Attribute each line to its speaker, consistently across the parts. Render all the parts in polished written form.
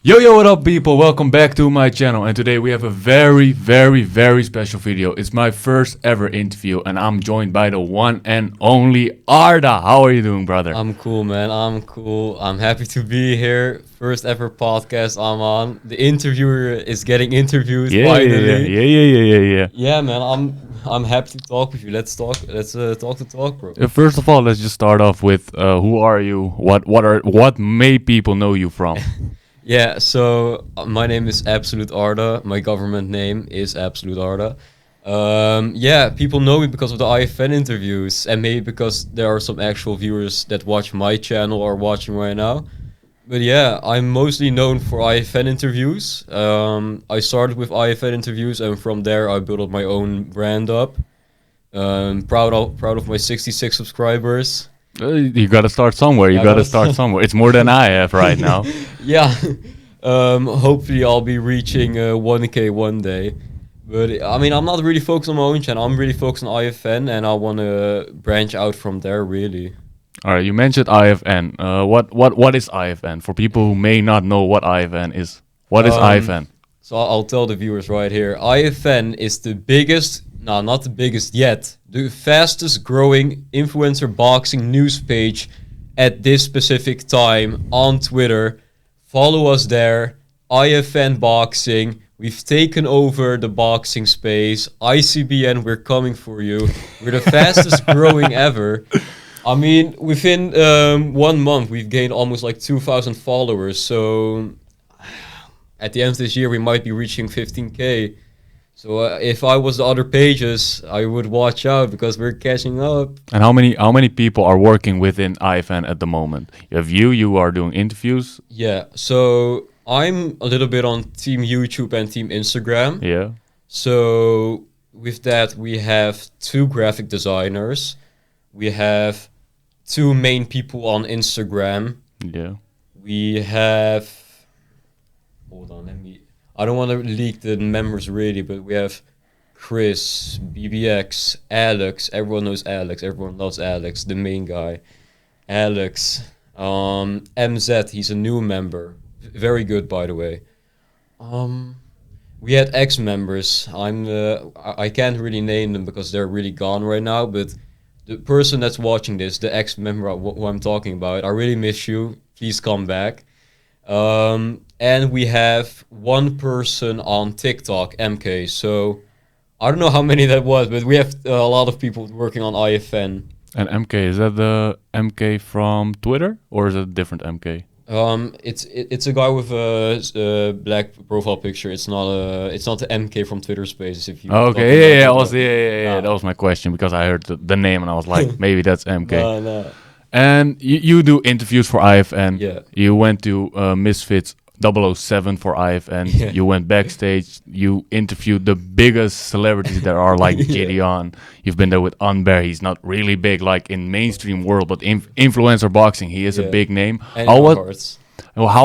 Speaker 1: Yo, what up, people? Welcome back to my channel. And today we have a very special video. It's my first ever interview, and I'm joined by the one and only Arda. How are you doing, brother?
Speaker 2: I'm cool, man. I'm cool. I'm happy to be here. First ever podcast I'm on. The interviewer is getting interviewed finally.
Speaker 1: Yeah.
Speaker 2: Yeah, man. I'm happy to talk with you. Let's talk. Let's talk, bro.
Speaker 1: First of all, let's just start off with who are you? What may people know you from?
Speaker 2: Yeah. So my name is Absolute Arda. My government name is Absolute Arda. Yeah, people know me because of the IFN interviews, and maybe because there are some actual viewers that watch my channel or watching right now. But yeah, I'm mostly known for IFN interviews. I started with IFN interviews, and from there I built up my own brand up. Proud of my 66 subscribers.
Speaker 1: You gotta start somewhere. You gotta start somewhere. It's more than I have right now.
Speaker 2: Yeah. Hopefully I'll be reaching 1K one day. But I mean, I'm not really focused on my own channel. I'm really focused on IFN, and I want to branch out from there, really.
Speaker 1: All right, you mentioned IFN. What is IFN? For people who may not know what IFN is, what is IFN?
Speaker 2: So I'll tell the viewers right here. IFN is the biggest, no, not the biggest yet, the fastest growing influencer boxing news page at this specific time on Twitter. Follow us there, IFN Boxing. We've taken over the boxing space. ICBN, we're coming for you. We're the fastest growing ever. I mean, within 1 month, we've gained almost like 2,000 followers. So at the end of this year, we might be reaching 15K. So if I was the other pages, I would watch out because we're catching up.
Speaker 1: And how many people are working within IFN at the moment? You are doing interviews.
Speaker 2: Yeah, so I'm a little bit on Team YouTube and Team Instagram.
Speaker 1: Yeah.
Speaker 2: So with that, we have 2 graphic designers. We have 2 main people on Instagram.
Speaker 1: Yeah.
Speaker 2: We have... Hold on, I don't want to leak the members really, but we have Chris, BBX, Alex. Everyone knows Alex. Everyone loves Alex, the main guy. Alex. MZ, he's a new member. Very good, by the way. We had ex-members. I can't really name them because they're really gone right now, but the person that's watching this, the ex-member who I'm talking about, I really miss you. Please come back. And we have 1 person on TikTok, MK. So I don't know how many that was, but we have a lot of people working on IFN.
Speaker 1: And MK, is that the MK from Twitter or is it a different MK?
Speaker 2: It's a guy with a black profile picture. It's not the MK from Twitter Spaces. If you
Speaker 1: Okay, yeah, that was my question because I heard the name and I was like, maybe that's MK.
Speaker 2: No.
Speaker 1: And you do interviews for IFN.
Speaker 2: Yeah.
Speaker 1: You went to Misfits 007 for IFN.
Speaker 2: Yeah.
Speaker 1: You went backstage. You interviewed the biggest celebrities there are, like Gideon. You've been there with Unbear. He's not really big like in mainstream world, but influencer boxing, he is a big name. How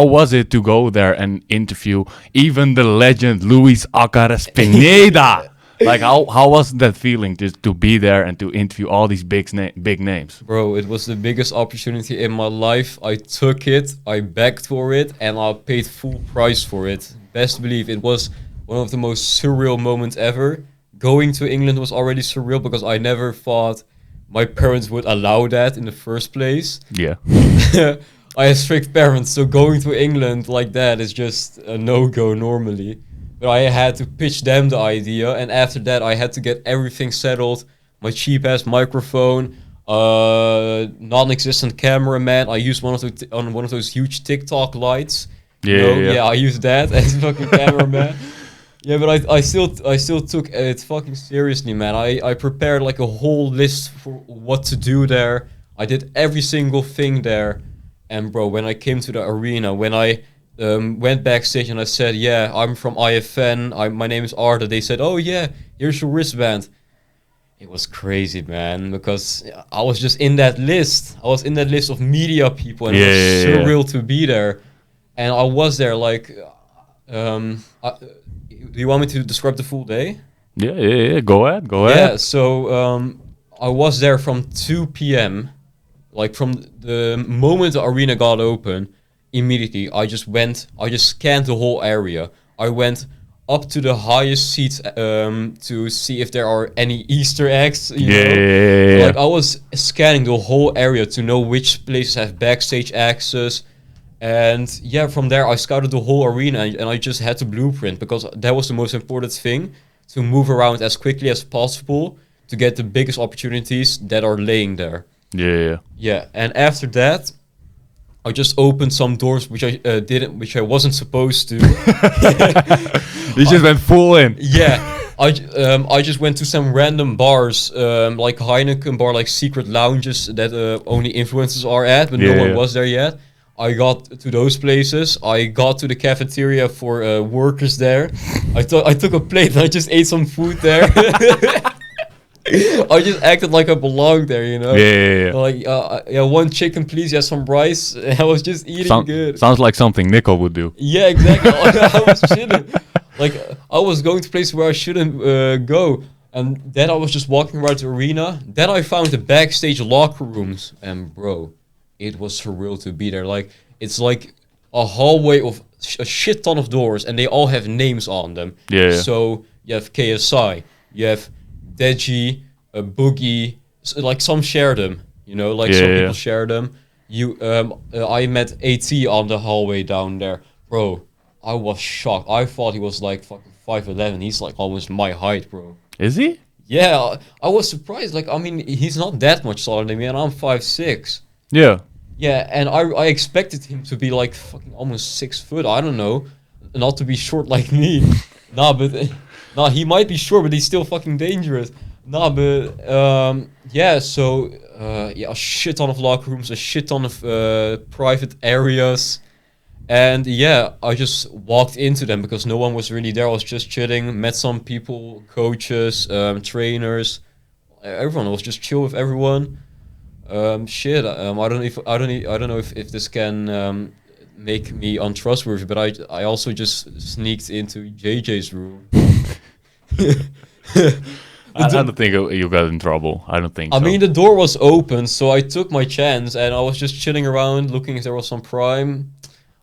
Speaker 1: was it to go there and interview even the legend Luis Acares Pineda? Like how was that feeling to be there and to interview all these big names?
Speaker 2: Bro, it was the biggest opportunity in my life. I took it, I begged for it, and I paid full price for it. Best believe it was one of the most surreal moments ever. Going to England was already surreal because I never thought my parents would allow that in the first place.
Speaker 1: Yeah.
Speaker 2: I have strict parents, so going to England like that is just a no-go normally. But I had to pitch them the idea, and after that I had to get everything settled. My cheap-ass microphone, non-existent cameraman. I used one of those huge TikTok lights.
Speaker 1: Yeah.
Speaker 2: I used that as fucking cameraman. Yeah, but I still took it fucking seriously, man. I prepared like a whole list for what to do there. I did every single thing there, and bro, when I came to the arena, when I went backstage and I said, yeah, I'm from IFN, my name is Arda. They said, oh yeah, here's your wristband. It was crazy, man, because I was just in that list. I was in that list of media people, and it was surreal to be there. And I was there like, do you want me to describe the full day?
Speaker 1: Yeah. Go ahead.
Speaker 2: Yeah, so I was there from 2 p.m., like from the moment the arena got open. immediately. I just scanned the whole area. I went up to the highest seats to see if there are any Easter eggs. You know?
Speaker 1: Yeah.
Speaker 2: Like I was scanning the whole area to know which places have backstage access. And yeah, from there I scouted the whole arena and I just had to blueprint because that was the most important thing, to move around as quickly as possible to get the biggest opportunities that are laying there.
Speaker 1: Yeah.
Speaker 2: Yeah, and after that, I just opened some doors which I wasn't supposed to.
Speaker 1: You just went full in.
Speaker 2: Yeah, I just went to some random bars, like Heineken bar, like secret lounges that only influencers are at, but no one was there yet. I got to those places. I got to the cafeteria for workers there. I took a plate and I just ate some food there. I just acted like I belonged there, you know.
Speaker 1: Yeah.
Speaker 2: Like, one chicken, please. Yeah, some rice. I was just eating good.
Speaker 1: Sounds like something Nico would do.
Speaker 2: Yeah, exactly. I was chilling. Like, I was going to places where I shouldn't go. And then I was just walking around the arena. Then I found the backstage locker rooms. And bro, it was surreal to be there. Like, it's like a hallway of a shit ton of doors. And they all have names on them.
Speaker 1: Yeah.
Speaker 2: So, you have KSI. You have Deji, Boogie. Like, some share them. You know, like some people share them. I met AT on the hallway down there. Bro, I was shocked. I thought he was like fucking 5'11". He's like almost my height, bro.
Speaker 1: Is he?
Speaker 2: Yeah, I was surprised. Like, I mean, he's not that much taller than me, and I'm 5'6".
Speaker 1: Yeah.
Speaker 2: Yeah, and I expected him to be like fucking almost 6 foot. I don't know, not to be short like me. Nah, he might be short, but he's still fucking dangerous. Nah, but yeah. So a shit ton of locker rooms, a shit ton of private areas. And yeah, I just walked into them because no one was really there. I was just chilling, met some people, coaches, trainers. Everyone was just chill with everyone. I don't know if this can make me untrustworthy, but I also just sneaked into JJ's room.
Speaker 1: I don't think you got in trouble. I don't think so.
Speaker 2: I mean, the door was open, so I took my chance, and I was just chilling around, looking if there was some prime.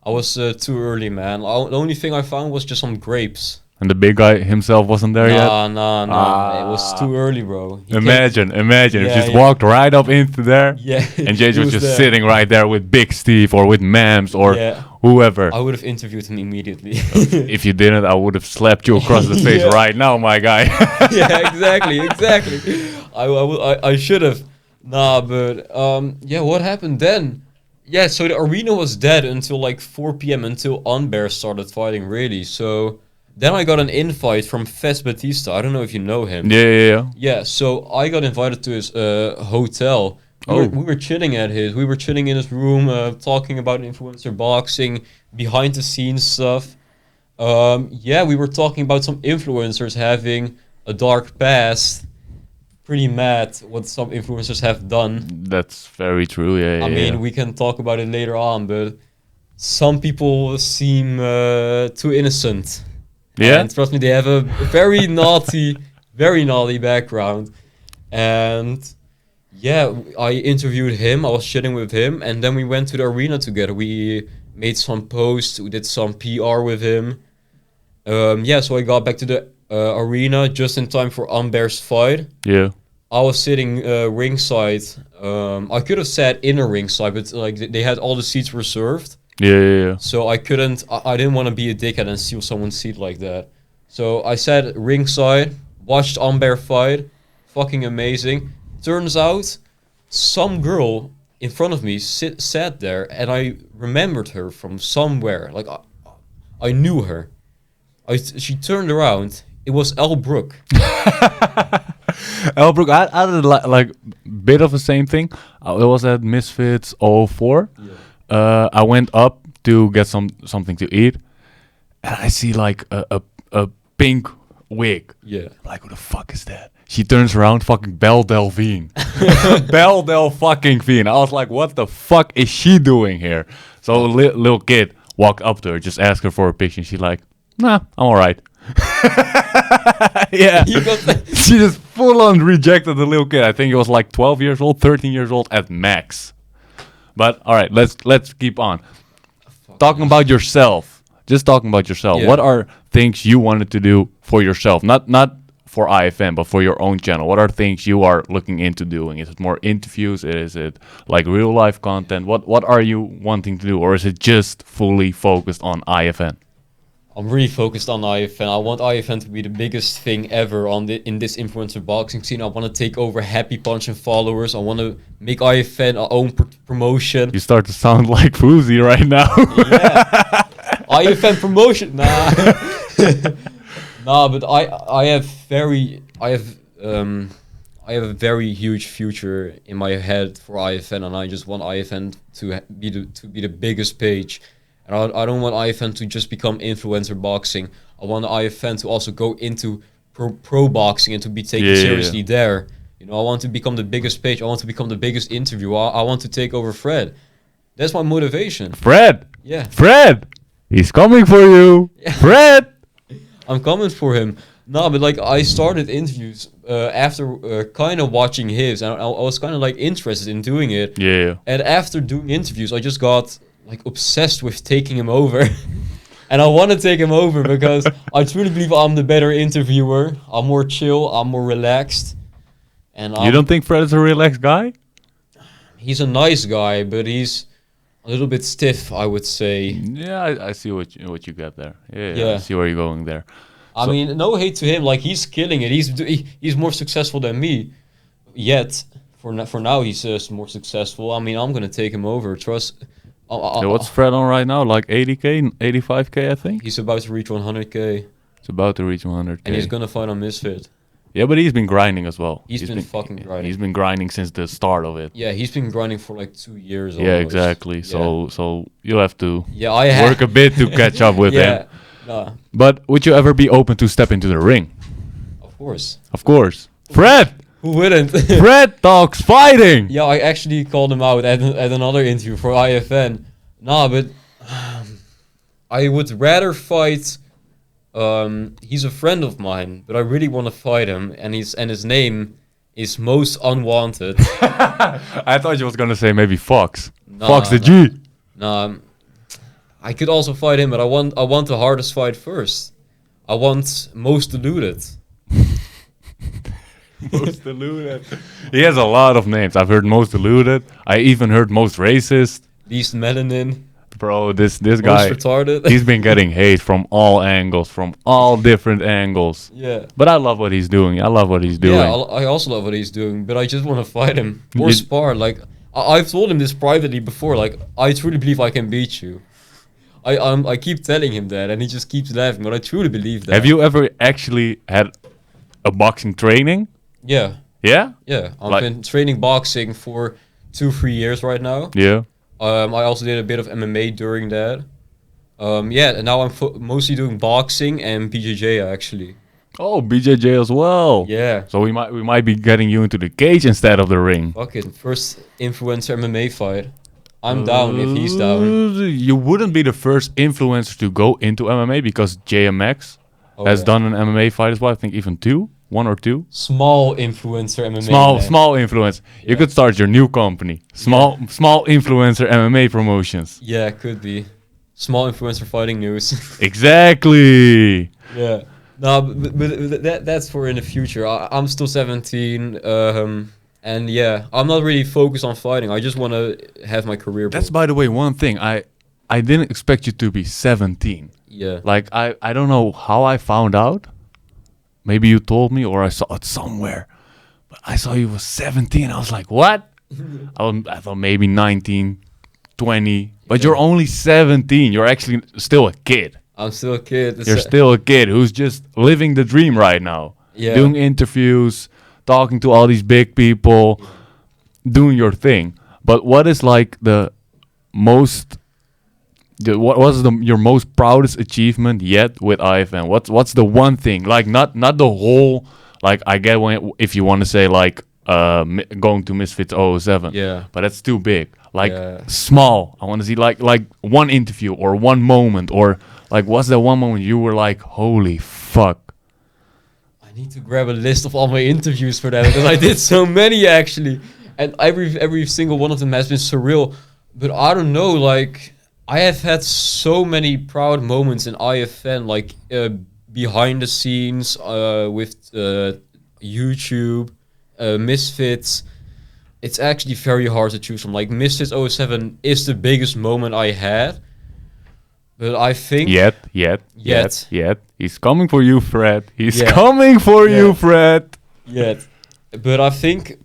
Speaker 2: I was too early, man. The only thing I found was just some grapes.
Speaker 1: And the big guy himself wasn't there yet?
Speaker 2: Nah. It was too early, bro.
Speaker 1: Imagine if you just walked right up into there.
Speaker 2: Yeah.
Speaker 1: And JJ was just sitting right there with Big Steve or with Mams or whoever.
Speaker 2: I would have interviewed him immediately.
Speaker 1: If you didn't, I would have slapped you across the face right now, my guy.
Speaker 2: Yeah, exactly. I should have. Nah, but what happened then? Yeah, so the arena was dead until like 4 p.m. until Unbear started fighting, really. So then I got an invite from Fez Batista. I don't know if you know him.
Speaker 1: Yeah.
Speaker 2: Yeah, so I got invited to his hotel. We were chilling at his. We were chilling in his room, talking about influencer boxing, behind the scenes stuff. We were talking about some influencers having a dark past. Pretty mad what some influencers have done.
Speaker 1: That's very true. Yeah.
Speaker 2: I mean, we can talk about it later on, but some people seem too innocent.
Speaker 1: Yeah.
Speaker 2: And trust me, they have a very naughty background. And yeah, I interviewed him. I was chilling with him, and then we went to the arena together. We made some posts. We did some PR with him. So I got back to the arena just in time for Unbear's fight.
Speaker 1: Yeah.
Speaker 2: I was sitting ringside. I could have sat inner ringside, but like they had all the seats reserved.
Speaker 1: Yeah.
Speaker 2: So I couldn't. I didn't want to be a dickhead and steal someone's seat like that. So I sat ringside, watched Unbear fight. Fucking amazing. Turns out, some girl in front of me sat there, and I remembered her from somewhere. Like I knew her. She turned around. It was Elle Brooke.
Speaker 1: Elle Brooke, I did like bit of the same thing. It was at Misfits 04. Yeah. I went up to get something to eat, and I see like a pink wig.
Speaker 2: Yeah.
Speaker 1: Like, what the fuck is that? She turns around, fucking Belle Delphine. Belle Delphine. I was like, what the fuck is she doing here? So little kid walked up to her, just asked her for a picture. And she's like, nah, I'm alright. Yeah. She just full on rejected the little kid. I think he was like 12 years old, 13 years old at max. But alright, let's keep on. talking about yourself. Just talking about yourself.
Speaker 2: Yeah.
Speaker 1: What are things you wanted to do for yourself? Not for IFN, but for your own channel. What are things you are looking into doing? Is it more interviews? Is it like real life content? What are you wanting to do, or is it just fully focused on IFN?
Speaker 2: I'm really focused on IFN. I want IFN to be the biggest thing ever in this influencer boxing scene. I want to take over Happy Punch and followers. I want to make IFN our own promotion.
Speaker 1: You start to sound like Fousey right now.
Speaker 2: Yeah. IFN promotion. Nah. Nah, but I have a very huge future in my head for IFN, and I just want IFN to be the biggest page. And I don't want IFN to just become influencer boxing. I want IFN to also go into pro boxing and to be taken seriously there. You know, I want to become the biggest page. I want to become the biggest interviewer. I want to take over Fred. That's my motivation.
Speaker 1: Fred.
Speaker 2: Yeah.
Speaker 1: Fred. He's coming for you.
Speaker 2: Yeah.
Speaker 1: Fred.
Speaker 2: I'm coming for him. No, but like I started interviews after kind of watching his, and I was kind of like interested in doing it.
Speaker 1: Yeah.
Speaker 2: And after doing interviews, I just got like obsessed with taking him over. And I want to take him over because I truly believe I'm the better interviewer. I'm more chill. I'm more relaxed. And
Speaker 1: You don't think Fred is a relaxed guy?
Speaker 2: he's a nice guy, but he's a little bit stiff, I would say.
Speaker 1: Yeah, I see what you got there. Yeah,
Speaker 2: Yeah.
Speaker 1: I see where you're going there.
Speaker 2: I mean, no hate to him. Like he's killing it. He's more successful than me. Yet for now, he's more successful. I mean, I'm gonna take him over. Trust.
Speaker 1: So what's Fred on right now? Like 80k, 85k, I think.
Speaker 2: He's about to reach 100k,
Speaker 1: It's about to reach 100k.
Speaker 2: and he's gonna fight on Misfit.
Speaker 1: Yeah, but he's been grinding as well.
Speaker 2: He's been fucking grinding.
Speaker 1: He's been grinding since the start of it.
Speaker 2: Yeah, he's been grinding for like 2 years.
Speaker 1: Yeah,
Speaker 2: almost.
Speaker 1: exactly.
Speaker 2: Yeah.
Speaker 1: So you'll have to
Speaker 2: Yeah, I have.
Speaker 1: work a bit to catch up with
Speaker 2: Yeah,
Speaker 1: him.
Speaker 2: nah,
Speaker 1: But would you ever be open to step into the ring?
Speaker 2: of course.
Speaker 1: Of course. Fred!
Speaker 2: Who wouldn't?
Speaker 1: Fred talks fighting!
Speaker 2: Yeah, I actually called him out at another interview for IFN. Nah, but I would rather fight. He's a friend of mine, but I really want to fight him, and his name is Most Unwanted.
Speaker 1: I thought you was gonna say maybe Fox.
Speaker 2: Nah,
Speaker 1: Fox the
Speaker 2: nah.
Speaker 1: G.
Speaker 2: Nah, I could also fight him, but I want the hardest fight first. I want Most Deluded.
Speaker 1: Most deluded. He has a lot of names. I've heard most deluded. I even heard most racist.
Speaker 2: Least Melanin.
Speaker 1: Bro, this
Speaker 2: Most
Speaker 1: guy,
Speaker 2: retarded.
Speaker 1: he's been getting hate from all angles, from all different angles.
Speaker 2: Yeah.
Speaker 1: But I love what he's doing. I love what he's doing.
Speaker 2: Yeah, I also love what he's doing, but I just want to fight him or
Speaker 1: You-
Speaker 2: spar. Like I've told him this privately before. Like I truly believe I can beat you. I keep telling him that, and he just keeps laughing. But I truly believe that.
Speaker 1: Have you ever actually had a boxing training?
Speaker 2: Yeah,
Speaker 1: Yeah?
Speaker 2: yeah. I've
Speaker 1: Like-
Speaker 2: been training boxing for 2-3 years right now.
Speaker 1: Yeah.
Speaker 2: I also did a bit of MMA during that. Yeah, and now I'm mostly doing boxing and BJJ actually.
Speaker 1: Oh, BJJ as well.
Speaker 2: Yeah.
Speaker 1: So we might be getting you into the cage instead of the ring.
Speaker 2: Fuck it. First influencer MMA fight. I'm down if he's down.
Speaker 1: You wouldn't be the first influencer to go into MMA because JMX
Speaker 2: Oh,
Speaker 1: has
Speaker 2: yeah.
Speaker 1: done an MMA fight as well. I think even 1 or 2.
Speaker 2: Small influencer MMA. man.
Speaker 1: Small influence. You
Speaker 2: Yeah.
Speaker 1: could start your new company. Small influencer MMA promotions.
Speaker 2: Yeah, could be. Small influencer fighting news.
Speaker 1: Exactly.
Speaker 2: Yeah. No, but that's for in the future. I'm still 17, and yeah, I'm not really focused on fighting. I just want to have my career.
Speaker 1: That's
Speaker 2: built.
Speaker 1: by the way one thing. I didn't expect you to be 17.
Speaker 2: Yeah.
Speaker 1: Like I don't know how I found out. Maybe you told me or I saw it somewhere. But I saw you was 17. I was like, what? I thought maybe 19, 20. But
Speaker 2: Yeah.
Speaker 1: you're only 17. You're actually still a kid.
Speaker 2: I'm still a kid. It's
Speaker 1: You're still a kid who's just living the dream right now.
Speaker 2: Yeah.
Speaker 1: Doing interviews, talking to all these big people, doing your thing. But what is like the most... what was your most proudest achievement yet with IFN? What's the one thing? Like not the whole. Like I get if you want to say like going to Misfits 007.
Speaker 2: Yeah.
Speaker 1: But that's too big. Like
Speaker 2: Yeah.
Speaker 1: small. I want to see like one interview or one moment or like what's that one moment you were like holy fuck.
Speaker 2: I need to grab a list of all my interviews for that because I did so many actually, and every single one of them has been surreal. But I don't know, like I have had so many proud moments in IFN, like behind the scenes with YouTube, Misfits. It's actually very hard to choose from. Like Misfits '07 is the biggest moment I had, but I think
Speaker 1: Yet. He's coming for you, Fred. He's
Speaker 2: Yeah.
Speaker 1: coming for
Speaker 2: Yeah.
Speaker 1: you, Fred.
Speaker 2: yet, but I think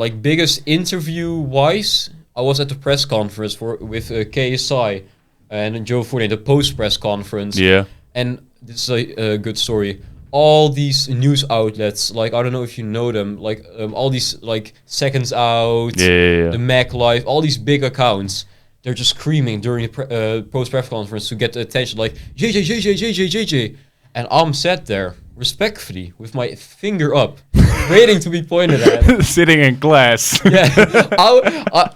Speaker 2: like biggest interview wise, I was at the press conference with KSI and Joe Fournier, the post press conference.
Speaker 1: Yeah.
Speaker 2: And this is a good story. All these news outlets, like I don't know if you know them, like all these like Seconds Out,
Speaker 1: Yeah.
Speaker 2: the Mac Live, all these big accounts, they're just screaming during the post press conference to get the attention, like JJ, and I'm sat there respectfully with my finger up, waiting to be pointed at.
Speaker 1: Sitting in class.
Speaker 2: Yeah,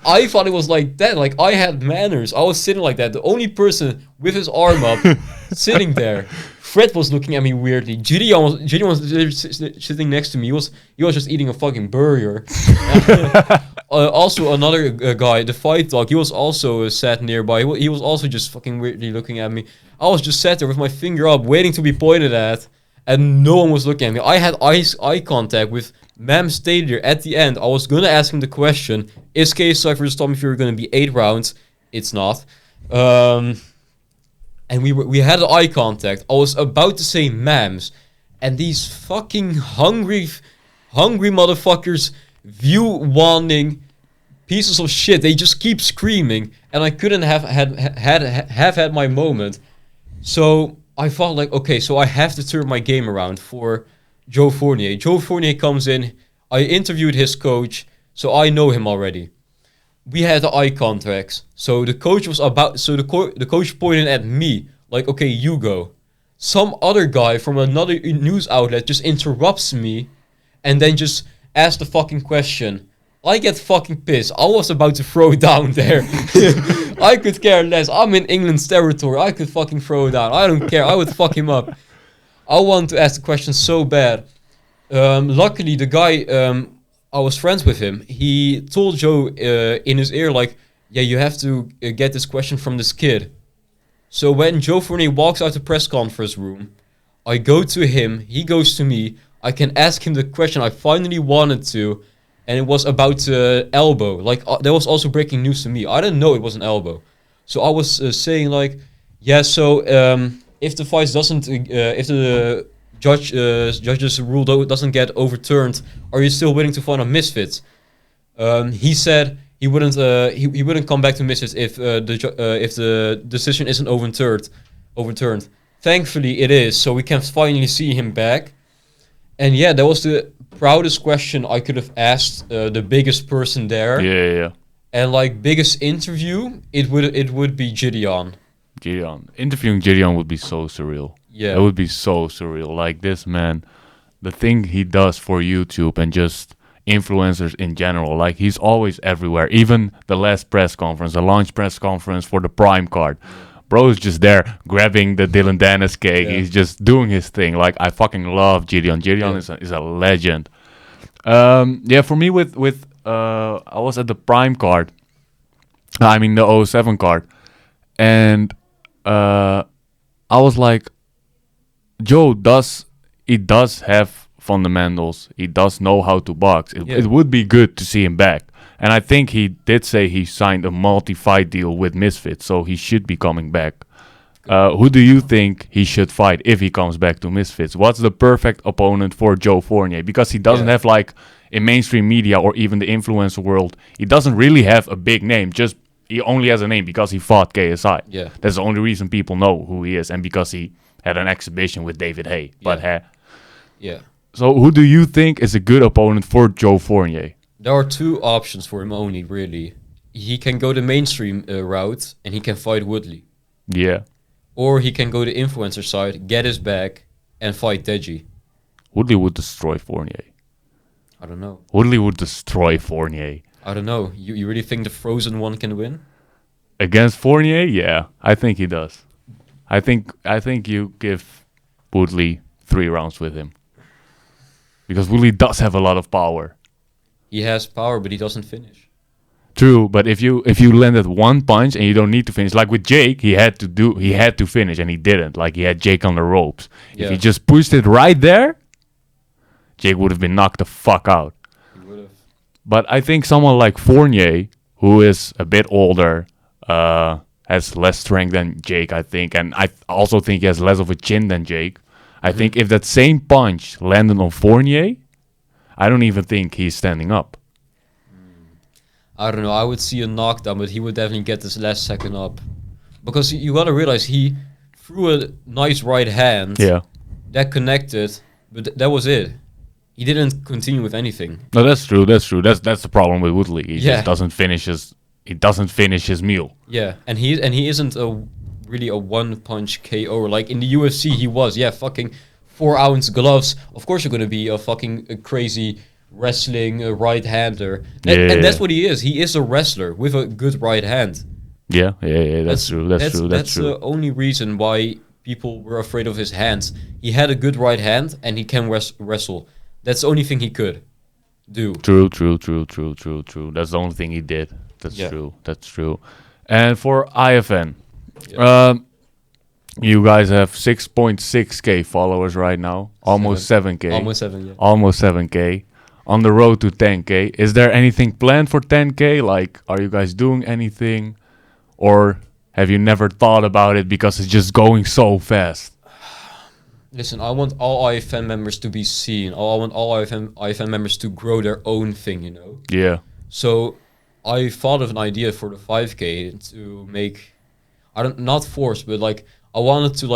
Speaker 2: I thought it was like that. Like I had manners. I was sitting like that. The only person with his arm up, sitting there. Fred was looking at me weirdly. Gideon was sitting next to me. He was just eating a fucking burger. Also, another guy, the fight dog, he was also sat nearby. He was also just fucking weirdly looking at me. I was just sat there with my finger up, waiting to be pointed at, and no one was looking at me. I had eye contact with Mam Stadier at the end. I was gonna ask him the question: is KSI versus Tommy Fury gonna be 8 rounds? It's not. And we had eye contact. I was about to say Mams, and these fucking hungry motherfuckers, view-wanting pieces of shit. They just keep screaming, and I couldn't have had my moment. So I thought like, okay, so I have to turn my game around for Joe Fournier. Joe Fournier comes in. I interviewed his coach, so I know him already. We had the eye contacts. So the coach was the coach pointed at me like, okay, you go. Some other guy from another news outlet just interrupts me and then just asks the fucking question. I get fucking pissed. I was about to throw down there. I could care less. I'm in England's territory. I could fucking throw down. I don't care. I would fuck him up. I want to ask the question so bad. Luckily, the guy, I was friends with him. He told Joe in his ear, like, yeah, you have to get this question from this kid. So when Joe Fournier walks out the press conference room, I go to him. He goes to me. I can ask him the question I finally wanted to. And it was about elbow. Like, that was also breaking news to me. I didn't know it was an elbow. So I was saying, like, yeah, so if the fight doesn't, if the judge's rule doesn't get overturned, are you still willing to fight on Misfits? He said he wouldn't come back to Misfits if the decision isn't overturned. Thankfully, it is, so we can finally see him back. And yeah, that was the proudest question I could have asked the biggest person there.
Speaker 1: Yeah.
Speaker 2: And like biggest interview, it would be Gideon.
Speaker 1: Interviewing Gideon would be so surreal.
Speaker 2: Yeah.
Speaker 1: It would be so surreal. Like this man, the thing he does for YouTube and just influencers in general, like he's always everywhere. Even the last press conference, the launch press conference for the Prime card. Bro is just there grabbing the Dylan Dennis cake. Yeah. He's just doing his thing. Like, I fucking love Gideon. Gideon is a legend. For me I was at the Prime card. I mean the 07 card. And I was like, Joe does have fundamentals. He does know how to box. It would be good to see him back. And I think he did say he signed a multi-fight deal with Misfits, so he should be coming back. Who do you think he should fight if he comes back to Misfits? What's the perfect opponent for Joe Fournier? Because he doesn't have, like, in mainstream media or even the influencer world, he doesn't really have a big name. Just he only has a name because he fought KSI.
Speaker 2: Yeah.
Speaker 1: That's the only reason people know who he is, and because he had an exhibition with David Haye.
Speaker 2: Yeah.
Speaker 1: So who do you think is a good opponent for Joe Fournier?
Speaker 2: There are two options for him only, really. He can go the mainstream route and he can fight Woodley.
Speaker 1: Yeah.
Speaker 2: Or he can go the influencer side, get his back, and fight Deji.
Speaker 1: Woodley would destroy Fournier.
Speaker 2: I don't know.
Speaker 1: Woodley would destroy Fournier.
Speaker 2: I don't know. You really think the Frozen one can win?
Speaker 1: Against Fournier? Yeah, I think he does. I think you give Woodley 3 rounds with him. Because Woodley does have a lot of power.
Speaker 2: He has power, but he doesn't finish.
Speaker 1: True, but if you landed one punch and you don't need to finish, like with Jake, he had to finish and he didn't. Like he had Jake on the ropes.
Speaker 2: Yeah.
Speaker 1: If he just pushed it right there, Jake would have been knocked the fuck out.
Speaker 2: He would have.
Speaker 1: But I think someone like Fournier, who is a bit older, has less strength than Jake, I think, and I also think he has less of a chin than Jake. I think if that same punch landed on Fournier, I don't even think he's standing up.
Speaker 2: I don't know. I would see a knockdown, but he would definitely get this last second up. Because you gotta realize he threw a nice right hand.
Speaker 1: Yeah.
Speaker 2: That connected, but that was it. He didn't continue with anything.
Speaker 1: No, that's true. That's the problem with Woodley. He
Speaker 2: Yeah.
Speaker 1: just doesn't finish his meal.
Speaker 2: Yeah, and he isn't really a one punch KO. Like in the UFC, he was. Yeah, fucking 4-ounce gloves. Of course, you're gonna be a crazy wrestling right hander. And that's what he is. He is a wrestler with a good right hand.
Speaker 1: Yeah. That's true. That's true.
Speaker 2: That's the only reason why people were afraid of his hands. He had a good right hand, and he can wrestle. That's the only thing he could do.
Speaker 1: True. That's the only thing he did. That's true. And for IFN, you guys have 6.6k followers right now. Almost 7k.
Speaker 2: Almost 7, yeah.
Speaker 1: Almost 7k. On the road to 10k. Is there anything planned for 10k? Like, are you guys doing anything? Or have you never thought about it because it's just going so fast?
Speaker 2: Listen, I want all IFN members to be seen. I want all IFN members to grow their own thing, you know?
Speaker 1: Yeah.
Speaker 2: So I thought of an idea for the 5k to make, not force, but like, I wanted to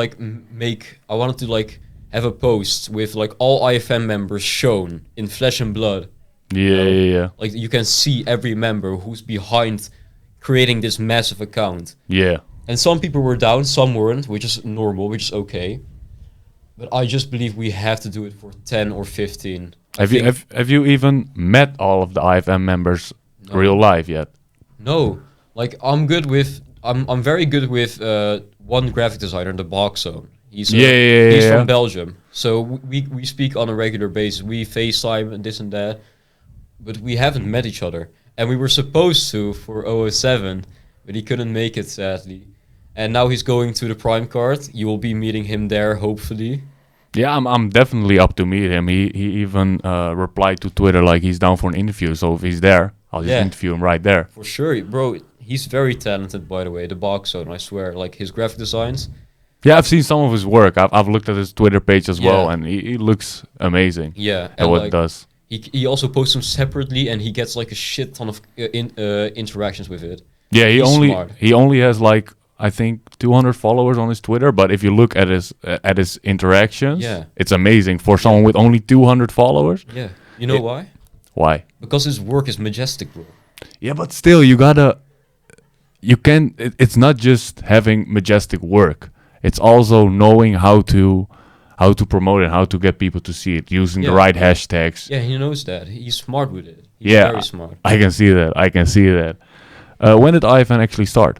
Speaker 2: have a post with like all IFN members shown in flesh and blood.
Speaker 1: Yeah.
Speaker 2: Like you can see every member who's behind creating this massive account.
Speaker 1: Yeah.
Speaker 2: And some people were down, some weren't, which is normal, which is okay. But I just believe we have to do it for 10 or 15.
Speaker 1: Have you even met all of the IFM members real life yet?
Speaker 2: No. Like I'm very good with one graphic designer in the box zone. He's from Belgium. So we speak on a regular basis. We FaceTime and this and that. But we haven't met each other. And we were supposed to for 007, but he couldn't make it sadly. And now he's going to the Prime card. You will be meeting him there, hopefully.
Speaker 1: Yeah, I'm definitely up to meet him. He even replied to Twitter like he's down for an interview. So if he's there, I'll just interview him right there.
Speaker 2: For sure, bro. He's very talented, by the way. The box zone, I swear. Like his graphic designs.
Speaker 1: Yeah, I've seen some of his work. I've looked at his Twitter page as well, and he looks amazing.
Speaker 2: Yeah,
Speaker 1: at what he does.
Speaker 2: He also posts them separately, and he gets like a shit ton of interactions with it.
Speaker 1: Yeah, he only has like I think 200 followers on his Twitter, but if you look at his interactions, it's amazing for someone with only 200 followers.
Speaker 2: Yeah, you know why?
Speaker 1: Why?
Speaker 2: Because his work is majestic, bro.
Speaker 1: Yeah, but still, it's not just having majestic work. It's also knowing how to promote it, how to get people to see it, using the right hashtags.
Speaker 2: Yeah, he knows that. He's smart with it. He's very smart.
Speaker 1: I can see that. When did IFN actually start?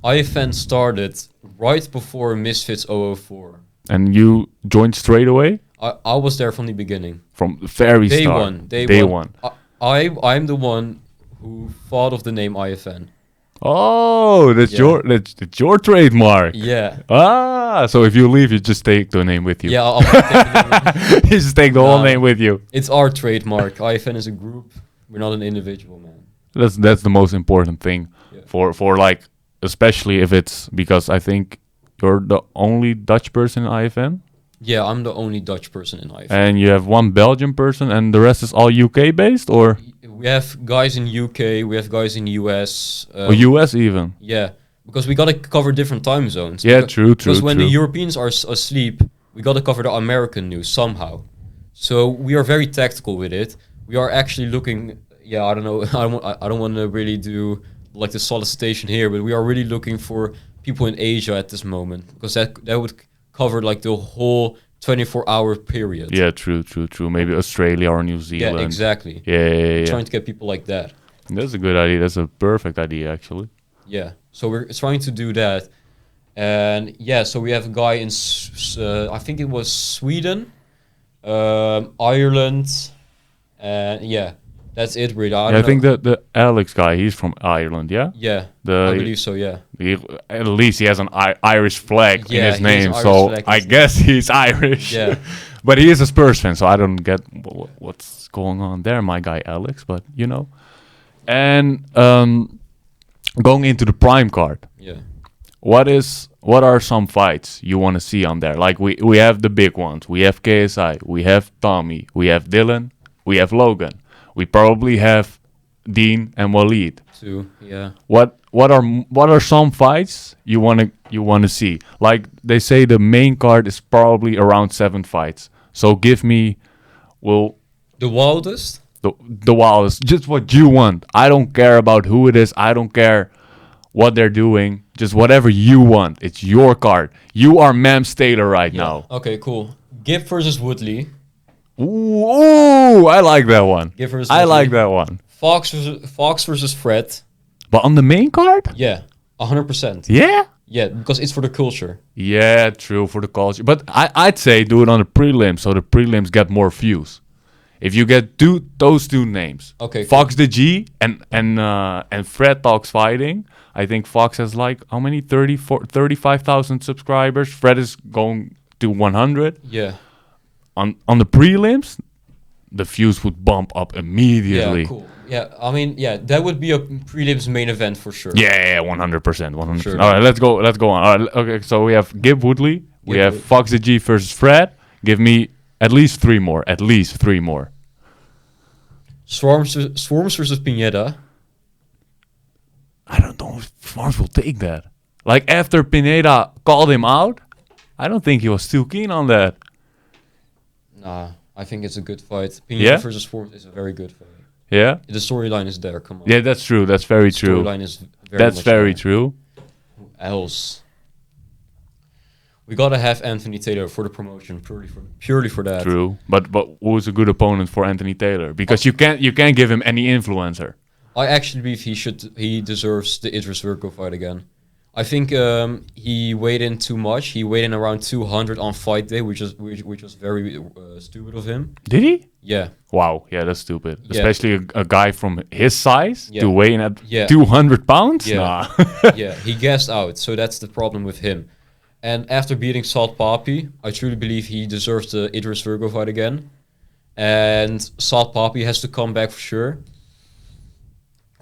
Speaker 2: IFN started right before Misfits 004.
Speaker 1: And you joined straight away?
Speaker 2: I was there from the beginning.
Speaker 1: From the very start? Day one.
Speaker 2: I'm the one who thought of the name IFN.
Speaker 1: Oh, that's your trademark.
Speaker 2: Yeah.
Speaker 1: So if you leave, you just take the name with you.
Speaker 2: Yeah, I'll take the name.
Speaker 1: You just take the whole name with you.
Speaker 2: It's our trademark. IFN is a group. We're not an individual, man.
Speaker 1: That's the most important thing for like, especially if it's because I think you're the only Dutch person in IFN.
Speaker 2: Yeah, I'm the only Dutch person in IFN.
Speaker 1: And you have one Belgian person, and the rest is all UK based, or?
Speaker 2: We have guys in UK, we have guys in US.
Speaker 1: Or US even?
Speaker 2: Yeah, because we gotta cover different time zones.
Speaker 1: Yeah, true.
Speaker 2: Because when the Europeans are asleep, we gotta cover the American news somehow. So we are very tactical with it. We are actually looking. Yeah, I don't know. I don't want to really do like the solicitation here, but we are really looking for people in Asia at this moment because that would cover like the whole 24-hour period.
Speaker 1: Yeah, true. Maybe Australia or New Zealand.
Speaker 2: Yeah, exactly.
Speaker 1: Yeah.
Speaker 2: Trying to get people like that.
Speaker 1: That's a good idea. That's a perfect idea, actually.
Speaker 2: Yeah. So we're trying to do that. And yeah, so we have a guy in, I think it was Sweden, Ireland, and yeah, That's it, really. I
Speaker 1: Yeah,
Speaker 2: don't
Speaker 1: I think
Speaker 2: know.
Speaker 1: the Alex guy, he's from Ireland, yeah?
Speaker 2: Yeah,
Speaker 1: The
Speaker 2: I believe so. Yeah.
Speaker 1: At least he has an Irish flag in
Speaker 2: Yeah,
Speaker 1: his
Speaker 2: he has
Speaker 1: name,
Speaker 2: an Irish
Speaker 1: so
Speaker 2: flag in
Speaker 1: I
Speaker 2: his
Speaker 1: guess he's Irish.
Speaker 2: Yeah.
Speaker 1: But he is a Spurs fan, so I don't get what's going on there, my guy Alex. But you know, and going into the prime card,
Speaker 2: Yeah.
Speaker 1: what are some fights you want to see on there? Like we have the big ones. We have KSI, we have Tommy, we have Dylan, we have Logan. We probably have Dean and Waleed.
Speaker 2: Too. Yeah.
Speaker 1: What are some fights you wanna see? Like they say, the main card is probably around 7 fights. So give me, well,
Speaker 2: The wildest.
Speaker 1: the wildest, just what you want. I don't care about who it is. I don't care what they're doing. Just whatever you want. It's your card. You are Mams Taylor right now.
Speaker 2: Okay. Cool. Gibb versus Woodley.
Speaker 1: Ooh, I like that one.
Speaker 2: Gibb versus
Speaker 1: I
Speaker 2: Woodley.
Speaker 1: like that one.
Speaker 2: Fox versus Fred.
Speaker 1: But on the main card?
Speaker 2: Yeah. 100%.
Speaker 1: Yeah.
Speaker 2: Yeah, because it's for the culture.
Speaker 1: Yeah, true, for the culture. But I'd say do it on the prelims, so the prelims get more views. If you get those two names,
Speaker 2: Okay,
Speaker 1: Fox the G and Fred Talks Fighting. I think Fox has like how many 35,000 subscribers. Fred is going to 100.
Speaker 2: Yeah.
Speaker 1: On the prelims, the views would bump up immediately.
Speaker 2: Yeah, cool. Yeah, I mean, yeah, that would be a prelims main event for sure.
Speaker 1: Yeah, 100%, 100%.
Speaker 2: Sure.
Speaker 1: All right, let's go on. All right, okay, so we have Gibb Woodley, we
Speaker 2: Gibb
Speaker 1: have
Speaker 2: Wood-
Speaker 1: Fox the G versus Fred. Give me at least 3 more. At least 3 more.
Speaker 2: Swarms versus Pineda.
Speaker 1: I don't know if Swarms will take that. Like after Pineda called him out, I don't think he was too keen on that.
Speaker 2: Nah, I think it's a good fight. Pineda
Speaker 1: Yeah?
Speaker 2: versus Swarms is a very good fight.
Speaker 1: Yeah?
Speaker 2: The storyline is there, come on.
Speaker 1: Yeah, that's true. That's very true.
Speaker 2: Storyline is very
Speaker 1: That's
Speaker 2: much
Speaker 1: very
Speaker 2: there.
Speaker 1: true.
Speaker 2: Who else? We gotta have Anthony Taylor for the promotion, purely for that.
Speaker 1: True. But who's a good opponent for Anthony Taylor? Because you can't give him any influencer.
Speaker 2: I actually believe he deserves the Idris Virgo fight again. I think he weighed in too much. He weighed in around 200 on fight day, which was very stupid of him.
Speaker 1: Did he?
Speaker 2: Yeah,
Speaker 1: Wow, yeah, that's stupid.
Speaker 2: Yeah.
Speaker 1: Especially a guy from his size
Speaker 2: Yeah.
Speaker 1: to weigh in at
Speaker 2: Yeah.
Speaker 1: 200 pounds?
Speaker 2: Yeah.
Speaker 1: Nah.
Speaker 2: yeah, he gassed out, so that's the problem with him. And after beating Salt Papi, I truly believe he deserves the Idris Virgo fight again. And Salt Papi has to come back for sure.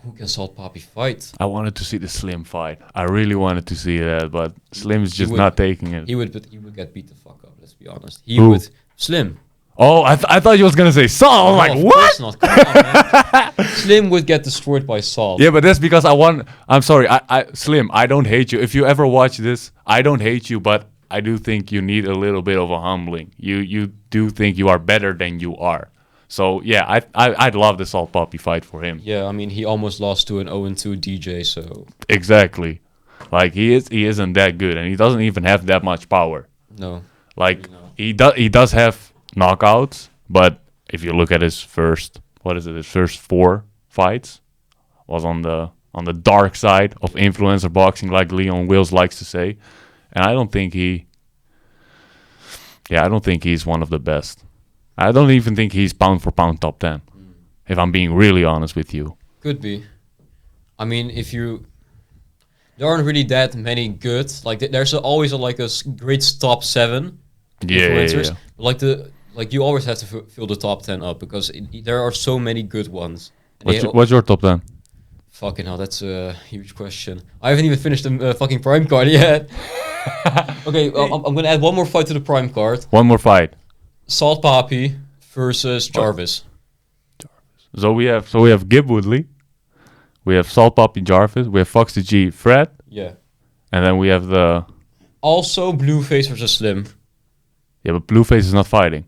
Speaker 2: Who can Salt Papi fight?
Speaker 1: I wanted to see the Slim fight. I really wanted to see that, but Slim's
Speaker 2: He
Speaker 1: just
Speaker 2: would-
Speaker 1: not taking it.
Speaker 2: He would get beat the fuck up. Let's be honest. He
Speaker 1: Who?
Speaker 2: would Slim.
Speaker 1: Oh, I thought you was gonna say Saul. I was like,
Speaker 2: No, of
Speaker 1: what?
Speaker 2: course not. Come on, man. Slim would get destroyed by Salt.
Speaker 1: Yeah, but that's because I'm sorry, Slim, I don't hate you. If you ever watch this, I don't hate you, but I do think you need a little bit of a humbling. You do think you are better than you are. So yeah, I'd love the Salt Puppy fight for him.
Speaker 2: Yeah, I mean he almost lost to an 0-2 DJ, so
Speaker 1: Exactly. Like he isn't that good, and he doesn't even have that much power.
Speaker 2: no.
Speaker 1: Like
Speaker 2: No.
Speaker 1: he does have knockouts, but if you look at his first his first 4 fights was on the dark side of influencer boxing, like Leon Wills likes to say. And I don't think he's one of the best. I don't even think he's pound for pound top 10. If I'm being really honest with you.
Speaker 2: Could be. I mean, there aren't really that many good. Like there's always a great top 7 influencers.
Speaker 1: Yeah.
Speaker 2: Like you always have to fill the top 10 up because there are so many good ones. And
Speaker 1: What's your top 10?
Speaker 2: Fucking hell, that's a huge question. I haven't even finished the fucking prime card yet. Okay, I'm gonna add one more fight to the prime card.
Speaker 1: One more fight.
Speaker 2: Salt Papi versus Jarvis.
Speaker 1: So we have Gibb Woodley, we have Salt Puppy Jarvis, we have Fox the G Fred,
Speaker 2: Yeah.
Speaker 1: and then we have
Speaker 2: Also, Blueface versus Slim.
Speaker 1: but Blueface is not fighting.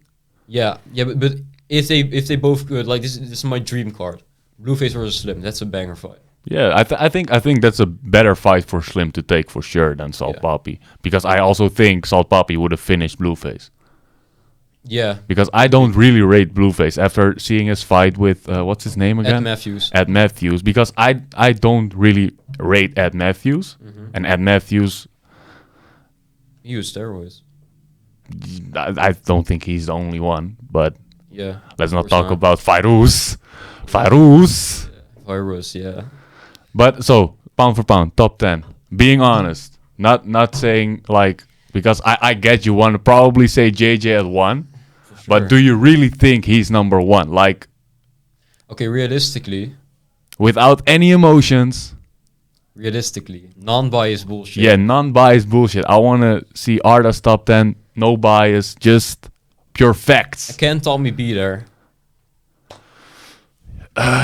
Speaker 2: Yeah, but if they both good, like this is my dream card. Blueface versus Slim. That's a banger fight.
Speaker 1: Yeah, I think that's a better fight for Slim to take for sure than Salt
Speaker 2: Yeah.
Speaker 1: Puppy, because I also think Salt Puppy would have finished Blueface.
Speaker 2: Yeah.
Speaker 1: Because I don't really rate Blueface after seeing his fight with what's his name again?
Speaker 2: Ed Matthews.
Speaker 1: Because I don't really rate Ed Matthews, and Ed Matthews,
Speaker 2: He used steroids.
Speaker 1: I don't think he's the only one, but
Speaker 2: Yeah.
Speaker 1: Let's not
Speaker 2: course
Speaker 1: talk
Speaker 2: not.
Speaker 1: about Fairuz. Fairuz.
Speaker 2: Virus, yeah.
Speaker 1: But so pound for pound, top 10. Being honest, not saying like because I get you want to probably say JJ at 1,
Speaker 2: For sure.
Speaker 1: but do you really think he's number 1? Like
Speaker 2: Okay, realistically,
Speaker 1: without any emotions.
Speaker 2: non-biased bullshit.
Speaker 1: Yeah, non-biased bullshit. I want to see Arda's top 10, no bias, just pure facts.
Speaker 2: Can Tommy be there?